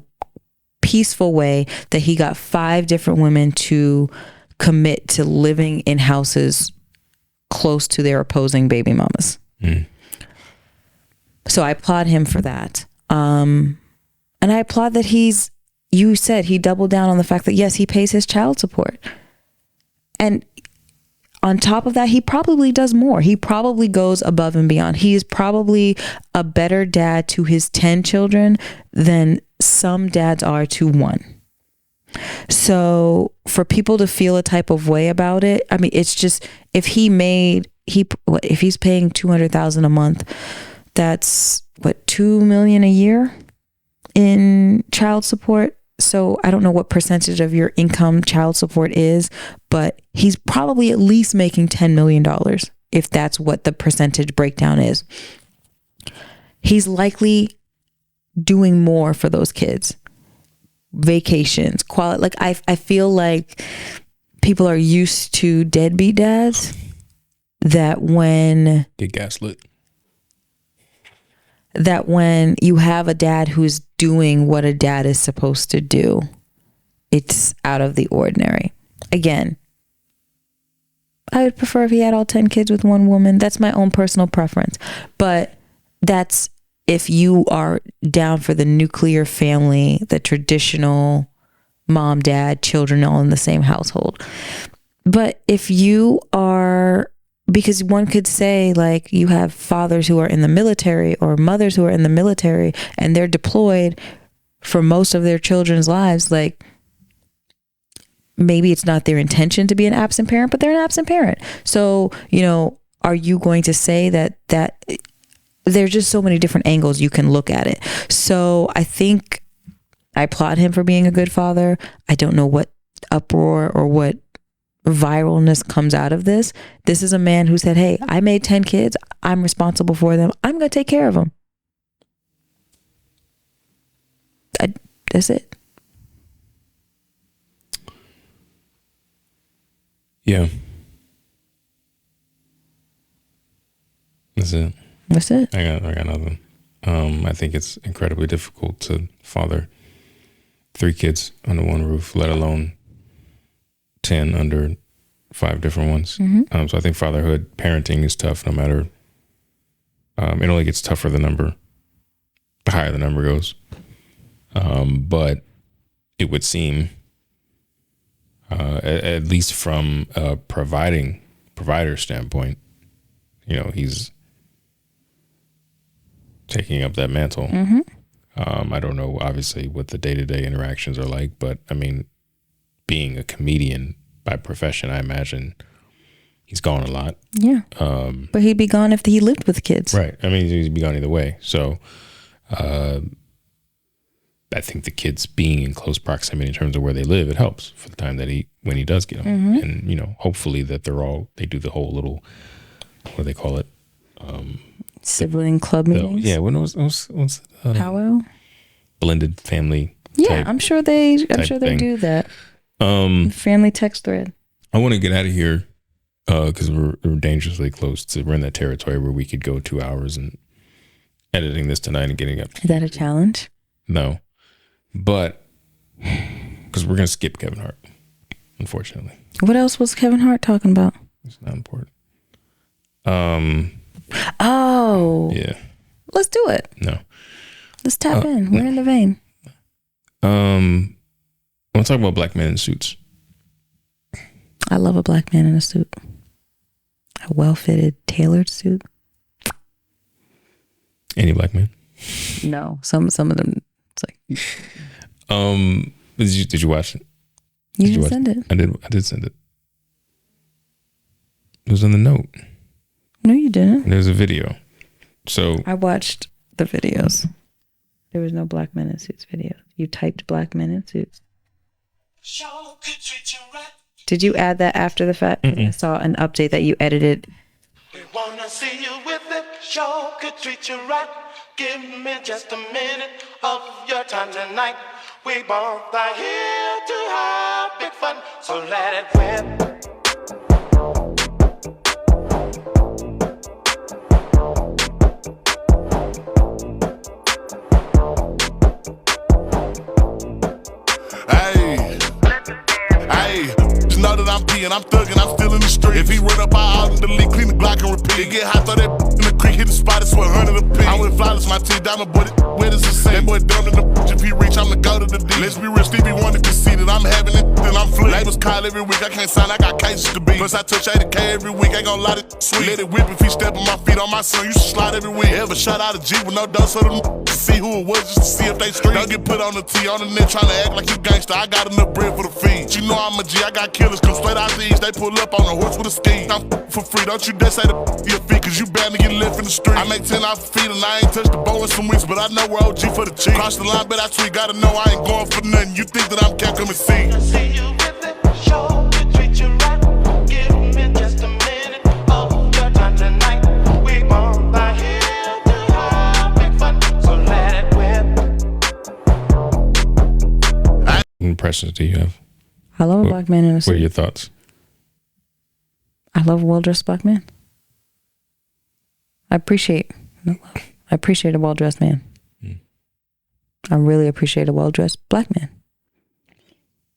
peaceful way that he got 5 different women to commit to living in houses close to their opposing baby mamas. So I applaud him for that. And I applaud that you said he doubled down on the fact that, yes, he pays his child support. And on top of that, he probably does more. He probably goes above and beyond. He is probably a better dad to his 10 children than some dads are to one. So for people to feel a type of way about it, I mean, it's just, if he's paying $200,000 a month, that's what, $2 million a year in child support. So I don't know what percentage of your income child support is, but he's probably at least making $10 million if that's what the percentage breakdown is. He's likely doing more for those kids. Vacations, quality. Like I feel like people are used to deadbeat dads that when Get gaslit. That when you have a dad who's doing what a dad is supposed to do, it's out of the ordinary. Again, I would prefer if he had all 10 kids with one woman. That's my own personal preference. But that's if you are down for the nuclear family, the traditional mom, dad, children all in the same household. But if you are, because one could say like you have fathers who are in the military or mothers who are in the military and they're deployed for most of their children's lives, like maybe it's not their intention to be an absent parent, but they're an absent parent. So, are you going to say that there's just so many different angles you can look at it. So I think I applaud him for being a good father. I don't know what uproar or what viralness comes out of this. This is a man who said, hey, I made 10 kids. I'm responsible for them. I'm going to take care of them. That's it. Yeah. That's it. That's it. I got nothing. I think it's incredibly difficult to father 3 kids under one roof, let alone 10 under 5 different ones. Mm-hmm. So I think parenting is tough no matter, it only gets tougher the higher the number goes. But it would seem, at least from a provider standpoint, he's taking up that mantle. Mm-hmm. I don't know, obviously, what the day-to-day interactions are like, but I mean, being a comedian by profession, I imagine he's gone a lot. Yeah. But he'd be gone if he lived with kids. Right. I mean, he'd be gone either way. So I think the kids being in close proximity in terms of where they live, it helps for the time that when he does get them. Mm-hmm. And, hopefully that they do the whole little, what do they call it? Sibling club meetings. Yeah. When was powwow? Blended family. Yeah, I'm sure they thing. do that. Family text thread. I want to get out of here because we're dangerously close we're in that territory where we could go 2 hours and editing this tonight and getting up. Is that a challenge? No, but because we're gonna skip Kevin Hart, unfortunately. What else was Kevin Hart talking about? It's not important. Oh. Yeah. Let's do it. No. Let's tap in. We're in the vein. I want to talk about black men in suits. I love a black man in a suit. A well-fitted, tailored suit. Any black man? No. Some of them, it's like... Did you watch it? You didn't send it. I did send it. It was in the note. No, you didn't. There's a video. So I watched the videos. There was no black men in suits video. You typed black men in suits. Did you add that after the fact? I saw an update that you edited. We wanna see you with it. Show could treat you right. Give me just a minute of your time tonight. We both are here to have big fun, so let it rip. Hey, it's not a that I'm peeing, I'm thugging, I'm still in the street. If he run up, I out and delete, clean the Glock and repeat. It get hot, throw that in the creek, hit the spot, it's 100 a piece. I went flawless, my teeth diamond, boy, where does it say? That boy dumb in the if he reach, I'm the go to the D. Let's be real, Stevie Wonder conceited, I'm having it, then I'm flipped. Labels call every week, I can't sign, I got cases to beat. Plus I touch 80K every week, ain't gon' lie, that sweet. Let it whip if he step on my feet on my son, you should slide every week. Ever shot out a G with no dose of them to see who it was, just to see if they street. Don't get put on the T on the net, tryna act like you gangster. I got enough bread for the feed. You know I'm a G, I got killers come straight out the east. They pull up on a horse with a ski. I'm for free, don't you dare say the your feet, cause you bound to get left in the street. I make 10 off the feet and I ain't touched the bowl in some weeks, but I know we're OG for the cheese. Cross the line, but I tweet, gotta know I ain't going for nothing. You think that I'm kept, come and see. I see you with it, show could treat you right. Give me just a minute of your time tonight. We both are here to have big fun, so let it whip. What impressions do you have? I love a black man in a What are suit. your thoughts? I love a well-dressed black man. I appreciate a well-dressed man. I really appreciate a well-dressed black man.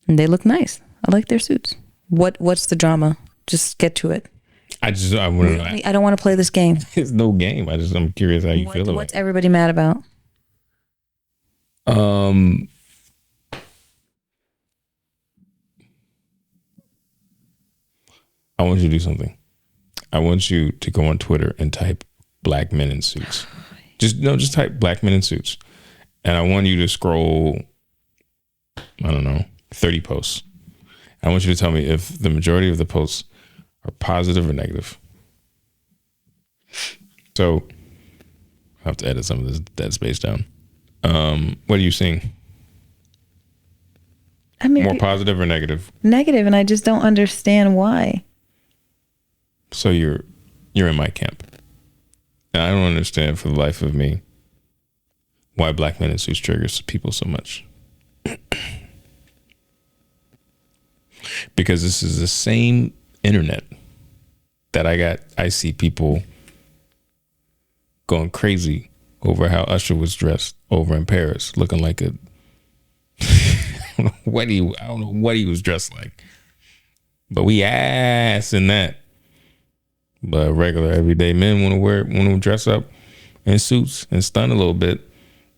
And they look nice. I like their suits. What's the drama? Just get to it. I want to know. I don't want to play this game. It's no game. I'm curious how you feel about What's everybody mad about? I want you to do something. I want you to go on Twitter and type black men in suits. Just type black men in suits. And I want you to scroll, I don't know, 30 posts. I want you to tell me if the majority of the posts are positive or negative. So I have to edit some of this dead space down. What are you seeing? I mean, More positive or negative? Negative, and I just don't understand why. So you're in my camp. And I don't understand for the life of me why black men in suits triggers people so much. Because this is the same internet that I see people going crazy over how Usher was dressed over in Paris, looking like a I don't know what he was dressed like. But we ass in that. But regular everyday men want to dress up in suits and stun a little bit,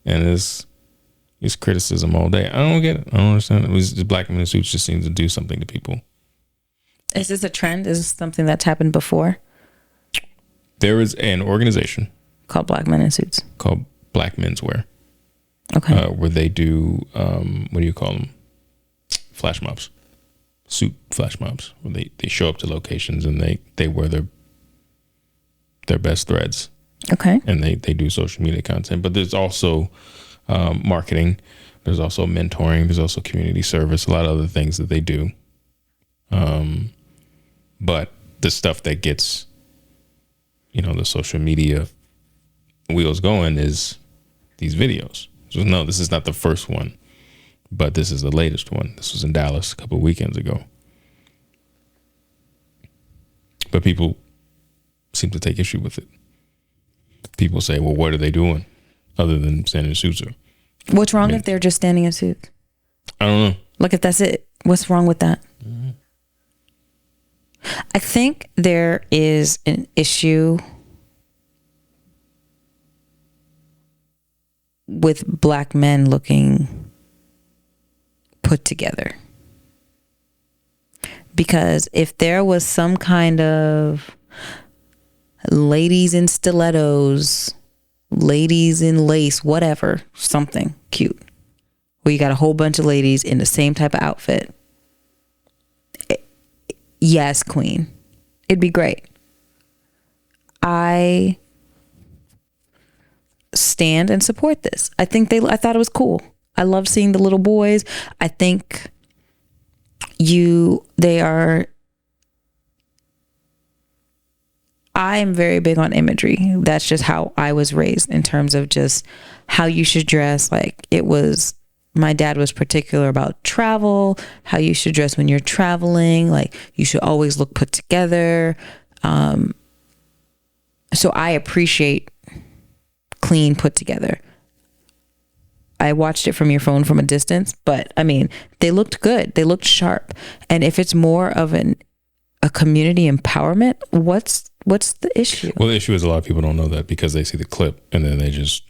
and it's criticism all day. I don't get it. I don't understand it. Just black men in suits just seems to do something to people. Is this a trend? Is this something that's happened before? There is an organization called Black Men in Suits, called Black Men's Wear. Okay. Where they do what do you call them? Flash mobs, suit flash mobs. Where they show up to locations and they wear their best threads. Okay. And they do social media content, but there's also marketing. There's also mentoring. There's also community service. A lot of other things that they do. But the stuff that gets, the social media wheels going is these videos. So no, this is not the first one, but this is the latest one. This was in Dallas a couple of weekends ago. But people seem to take issue with it. People say, well, what are they doing other than standing in suits? What's wrong if they're just standing in suits? I don't know. Like, if that's it, what's wrong with that? Mm-hmm. I think there is an issue with black men looking put together. Because if there was some kind of ladies in stilettos, ladies in lace, whatever, something cute, where you got a whole bunch of ladies in the same type of outfit, yes, queen, it'd be great. I stand and support this. I thought it was cool. I love seeing the little boys. I think I am very big on imagery. That's just how I was raised in terms of just how you should dress. Like, my dad was particular about travel, how you should dress when you're traveling. Like, you should always look put together. So I appreciate clean, put together. I watched it from your phone from a distance, but I mean, they looked good. They looked sharp. And if it's more of a community empowerment, what's the issue? Well, the issue is a lot of people don't know that because they see the clip and then they just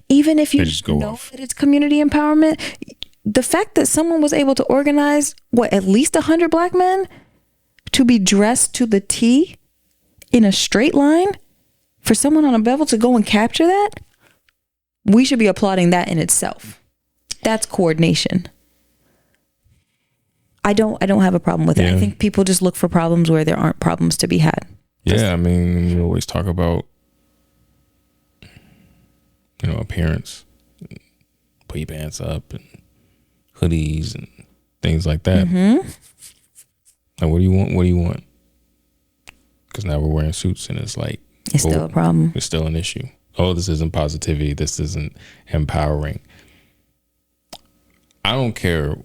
even if you just go know off. that it's community empowerment, the fact that someone was able to organize at least 100 black men to be dressed to the T in a straight line for someone on a bevel to go and capture that, we should be applauding that in itself. That's coordination. I don't have a problem with it. I think people just look for problems where there aren't problems to be had. Yeah, I mean, you always talk about, appearance, put your pants up and hoodies and things like that. Mm-hmm. Like, what do you want? What do you want? Because now we're wearing suits and it's like, It's still a problem. It's still an issue. Oh, this isn't positivity. This isn't empowering. I don't care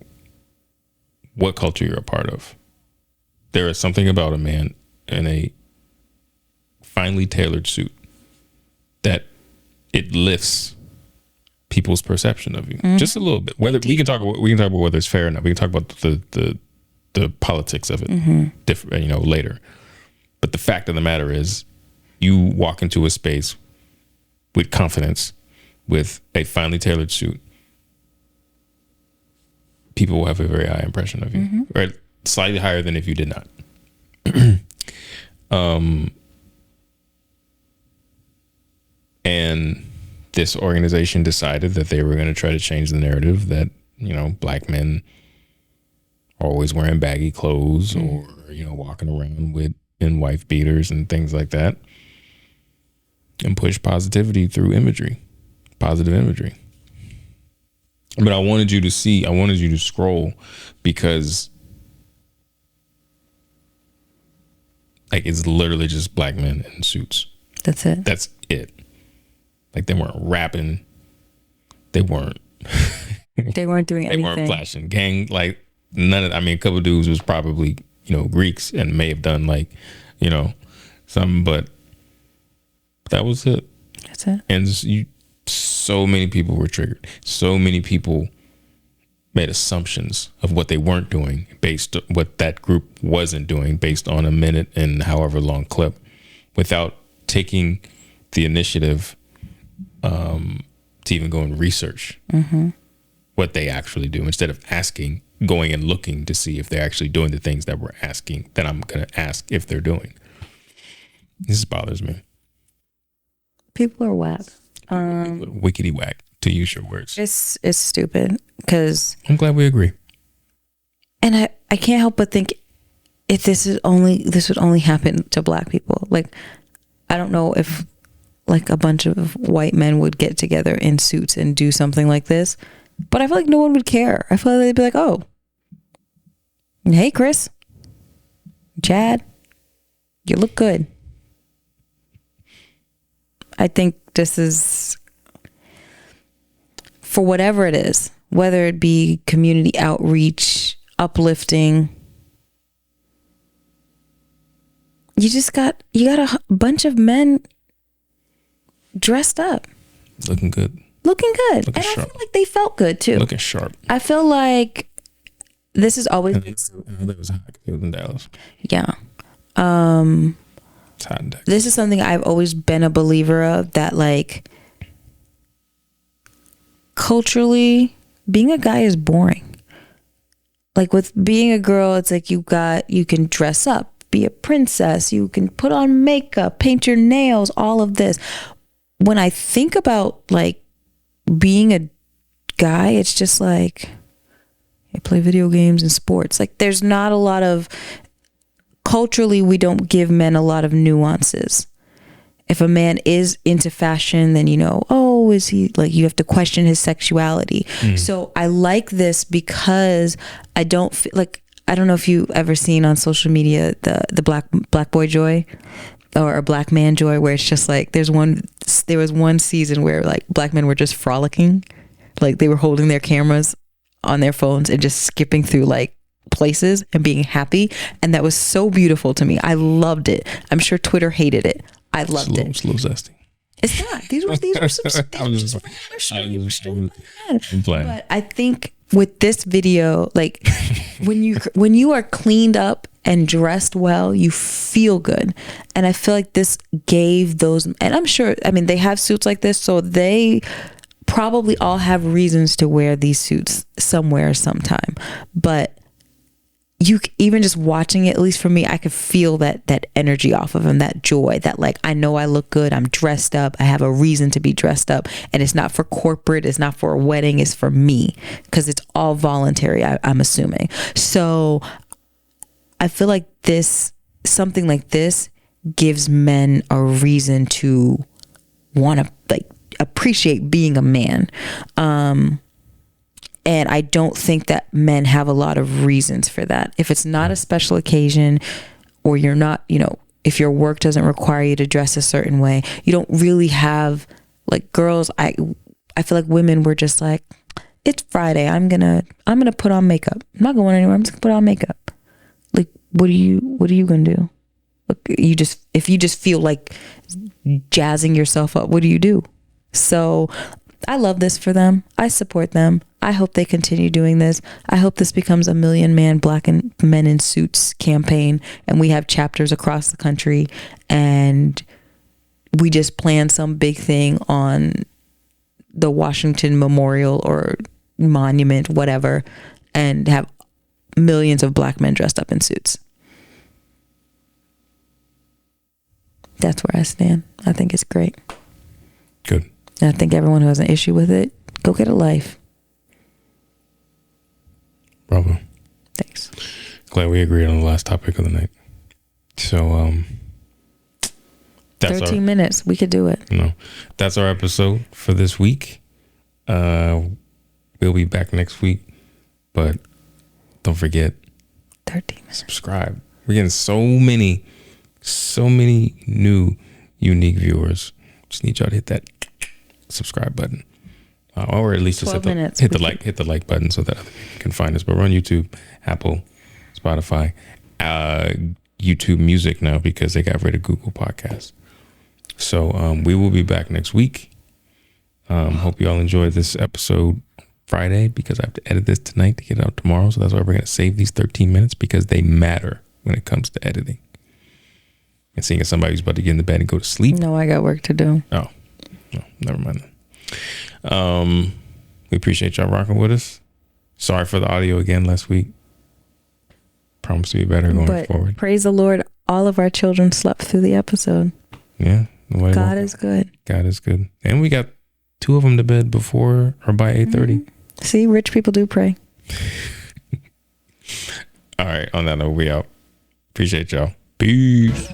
what culture you're a part of. There is something about a man in a finely tailored suit that it lifts people's perception of you just a little bit. Whether we can talk about whether it's fair or not. We can talk about the politics of it different, later. But the fact of the matter is, you walk into a space with confidence, with a finely tailored suit, people will have a very high impression of you, right? Slightly higher than if you did not. And this organization decided that they were going to try to change the narrative that, black men are always wearing baggy clothes or, walking around in wife beaters and things like that, and push positivity through positive imagery. But I wanted you to scroll because like it's literally just black men in suits. That's it. That's it. Like they weren't rapping. They weren't doing anything. They weren't flashing gang. Like none of, a couple of dudes was probably, Greeks and may have done like, something, but that was it. That's it. And so many people were triggered. So many people made assumptions of what they weren't doing based on what that group wasn't doing based on a minute and however long clip without taking the initiative to even go and research what they actually do instead of going and looking to see if they're actually doing the things that I'm going to ask if they're doing. This bothers me. People are whack. Wickety whack, to use your words. It's stupid because I'm glad we agree. And I can't help but think if this would only happen to black people. Like, I don't know if like a bunch of white men would get together in suits and do something like this, but I feel like no one would care. I feel like they'd be like, oh, hey, Chris, Chad, you look good. I think this is, for whatever it is, whether it be community outreach, uplifting, you got a bunch of men dressed up, looking good, and sharp. I feel like they felt good too, looking sharp. I feel like this is always it was hot. It was in Dallas. Yeah. It's hot in Texas. This is something I've always been a believer of, that like culturally being a guy is boring. Like with being a girl, it's like you can dress up, be a princess, you can put on makeup, paint your nails, all of this. When I think about like being a guy, it's just like I play video games and sports. Like there's not a lot of, culturally we don't give men a lot of nuances. If a man is into fashion, then is he, like, you have to question his sexuality. So I like this because I don't feel like, I don't know if you ever seen on social media the black boy joy or a black man joy, where it's just like there was one season where like black men were just frolicking, like they were holding their cameras on their phones and just skipping through like places and being happy, and that was so beautiful to me. I loved it. I'm sure Twitter hated it. I loved it. It's a little zesty. It's not. These were some. But I think with this video, like when you are cleaned up and dressed well, you feel good. And I feel like this gave those, and I'm sure, I mean, they have suits like this, so they probably all have reasons to wear these suits somewhere sometime. But you, even just watching it, at least for me, I could feel that energy off of him, that joy, that like, I know I look good, I'm dressed up, I have a reason to be dressed up, and it's not for corporate, it's not for a wedding, it's for me, because it's all voluntary, I'm assuming. So I feel like something like this gives men a reason to want to like appreciate being a man. And I don't think that men have a lot of reasons for that. If it's not a special occasion, or you're not, if your work doesn't require you to dress a certain way, you don't really have, like, girls, I feel like women were just like, it's Friday, I'm gonna put on makeup. I'm not going anywhere, I'm just gonna put on makeup. Like, what are you gonna do? Look, if you just feel like jazzing yourself up, what do you do? So I love this for them. I support them. I hope they continue doing this. I hope this becomes a Million Man Black and Men in Suits campaign, and we have chapters across the country, and we just plan some big thing on the Washington Memorial or Monument, whatever, and have millions of black men dressed up in suits. That's where I stand. I think it's great. Good. And I think everyone who has an issue with it, go get a life. Bravo. Thanks. Glad we agreed on the last topic of the night. So, that's 13 minutes. We could do it. That's our episode for this week. We'll be back next week, but don't forget, 13 minutes. Subscribe. We're getting so many new unique viewers. Just need y'all to hit that subscribe button, or at least just hit the like button so that other people can find us. But we're on YouTube, Apple, Spotify, YouTube Music now because they got rid of Google Podcasts. So we will be back next week. Hope you all enjoyed this episode Friday, because I have to edit this tonight to get it out tomorrow. So that's why we're going to save these 13 minutes, because they matter when it comes to editing. And seeing as somebody who's about to get in the bed and go to sleep. No, I got work to do. Oh, no, never mind then. We appreciate y'all rocking with us. Sorry for the audio again last week. Promise to be better going forward. Praise the Lord, all of our children slept through the episode. Yeah. God is good. God is good. And we got 2 of them to bed before or by 8:30. Mm-hmm. See, rich people do pray. All right. On that note, we out. Appreciate y'all. Peace.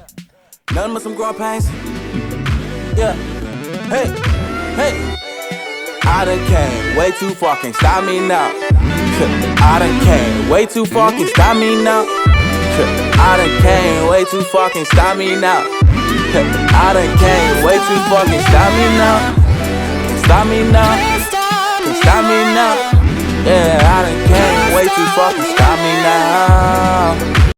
Nothing but some growing pains. Yeah. Hey. I done came way too far, can't stop me now. I done came way too far, can't stop me now. I done came way too far, can't stop me now. I done came way too far, can't stop me now. Can't stop me now. Can't stop me now. Yeah, I done came way too far, can't stop me now.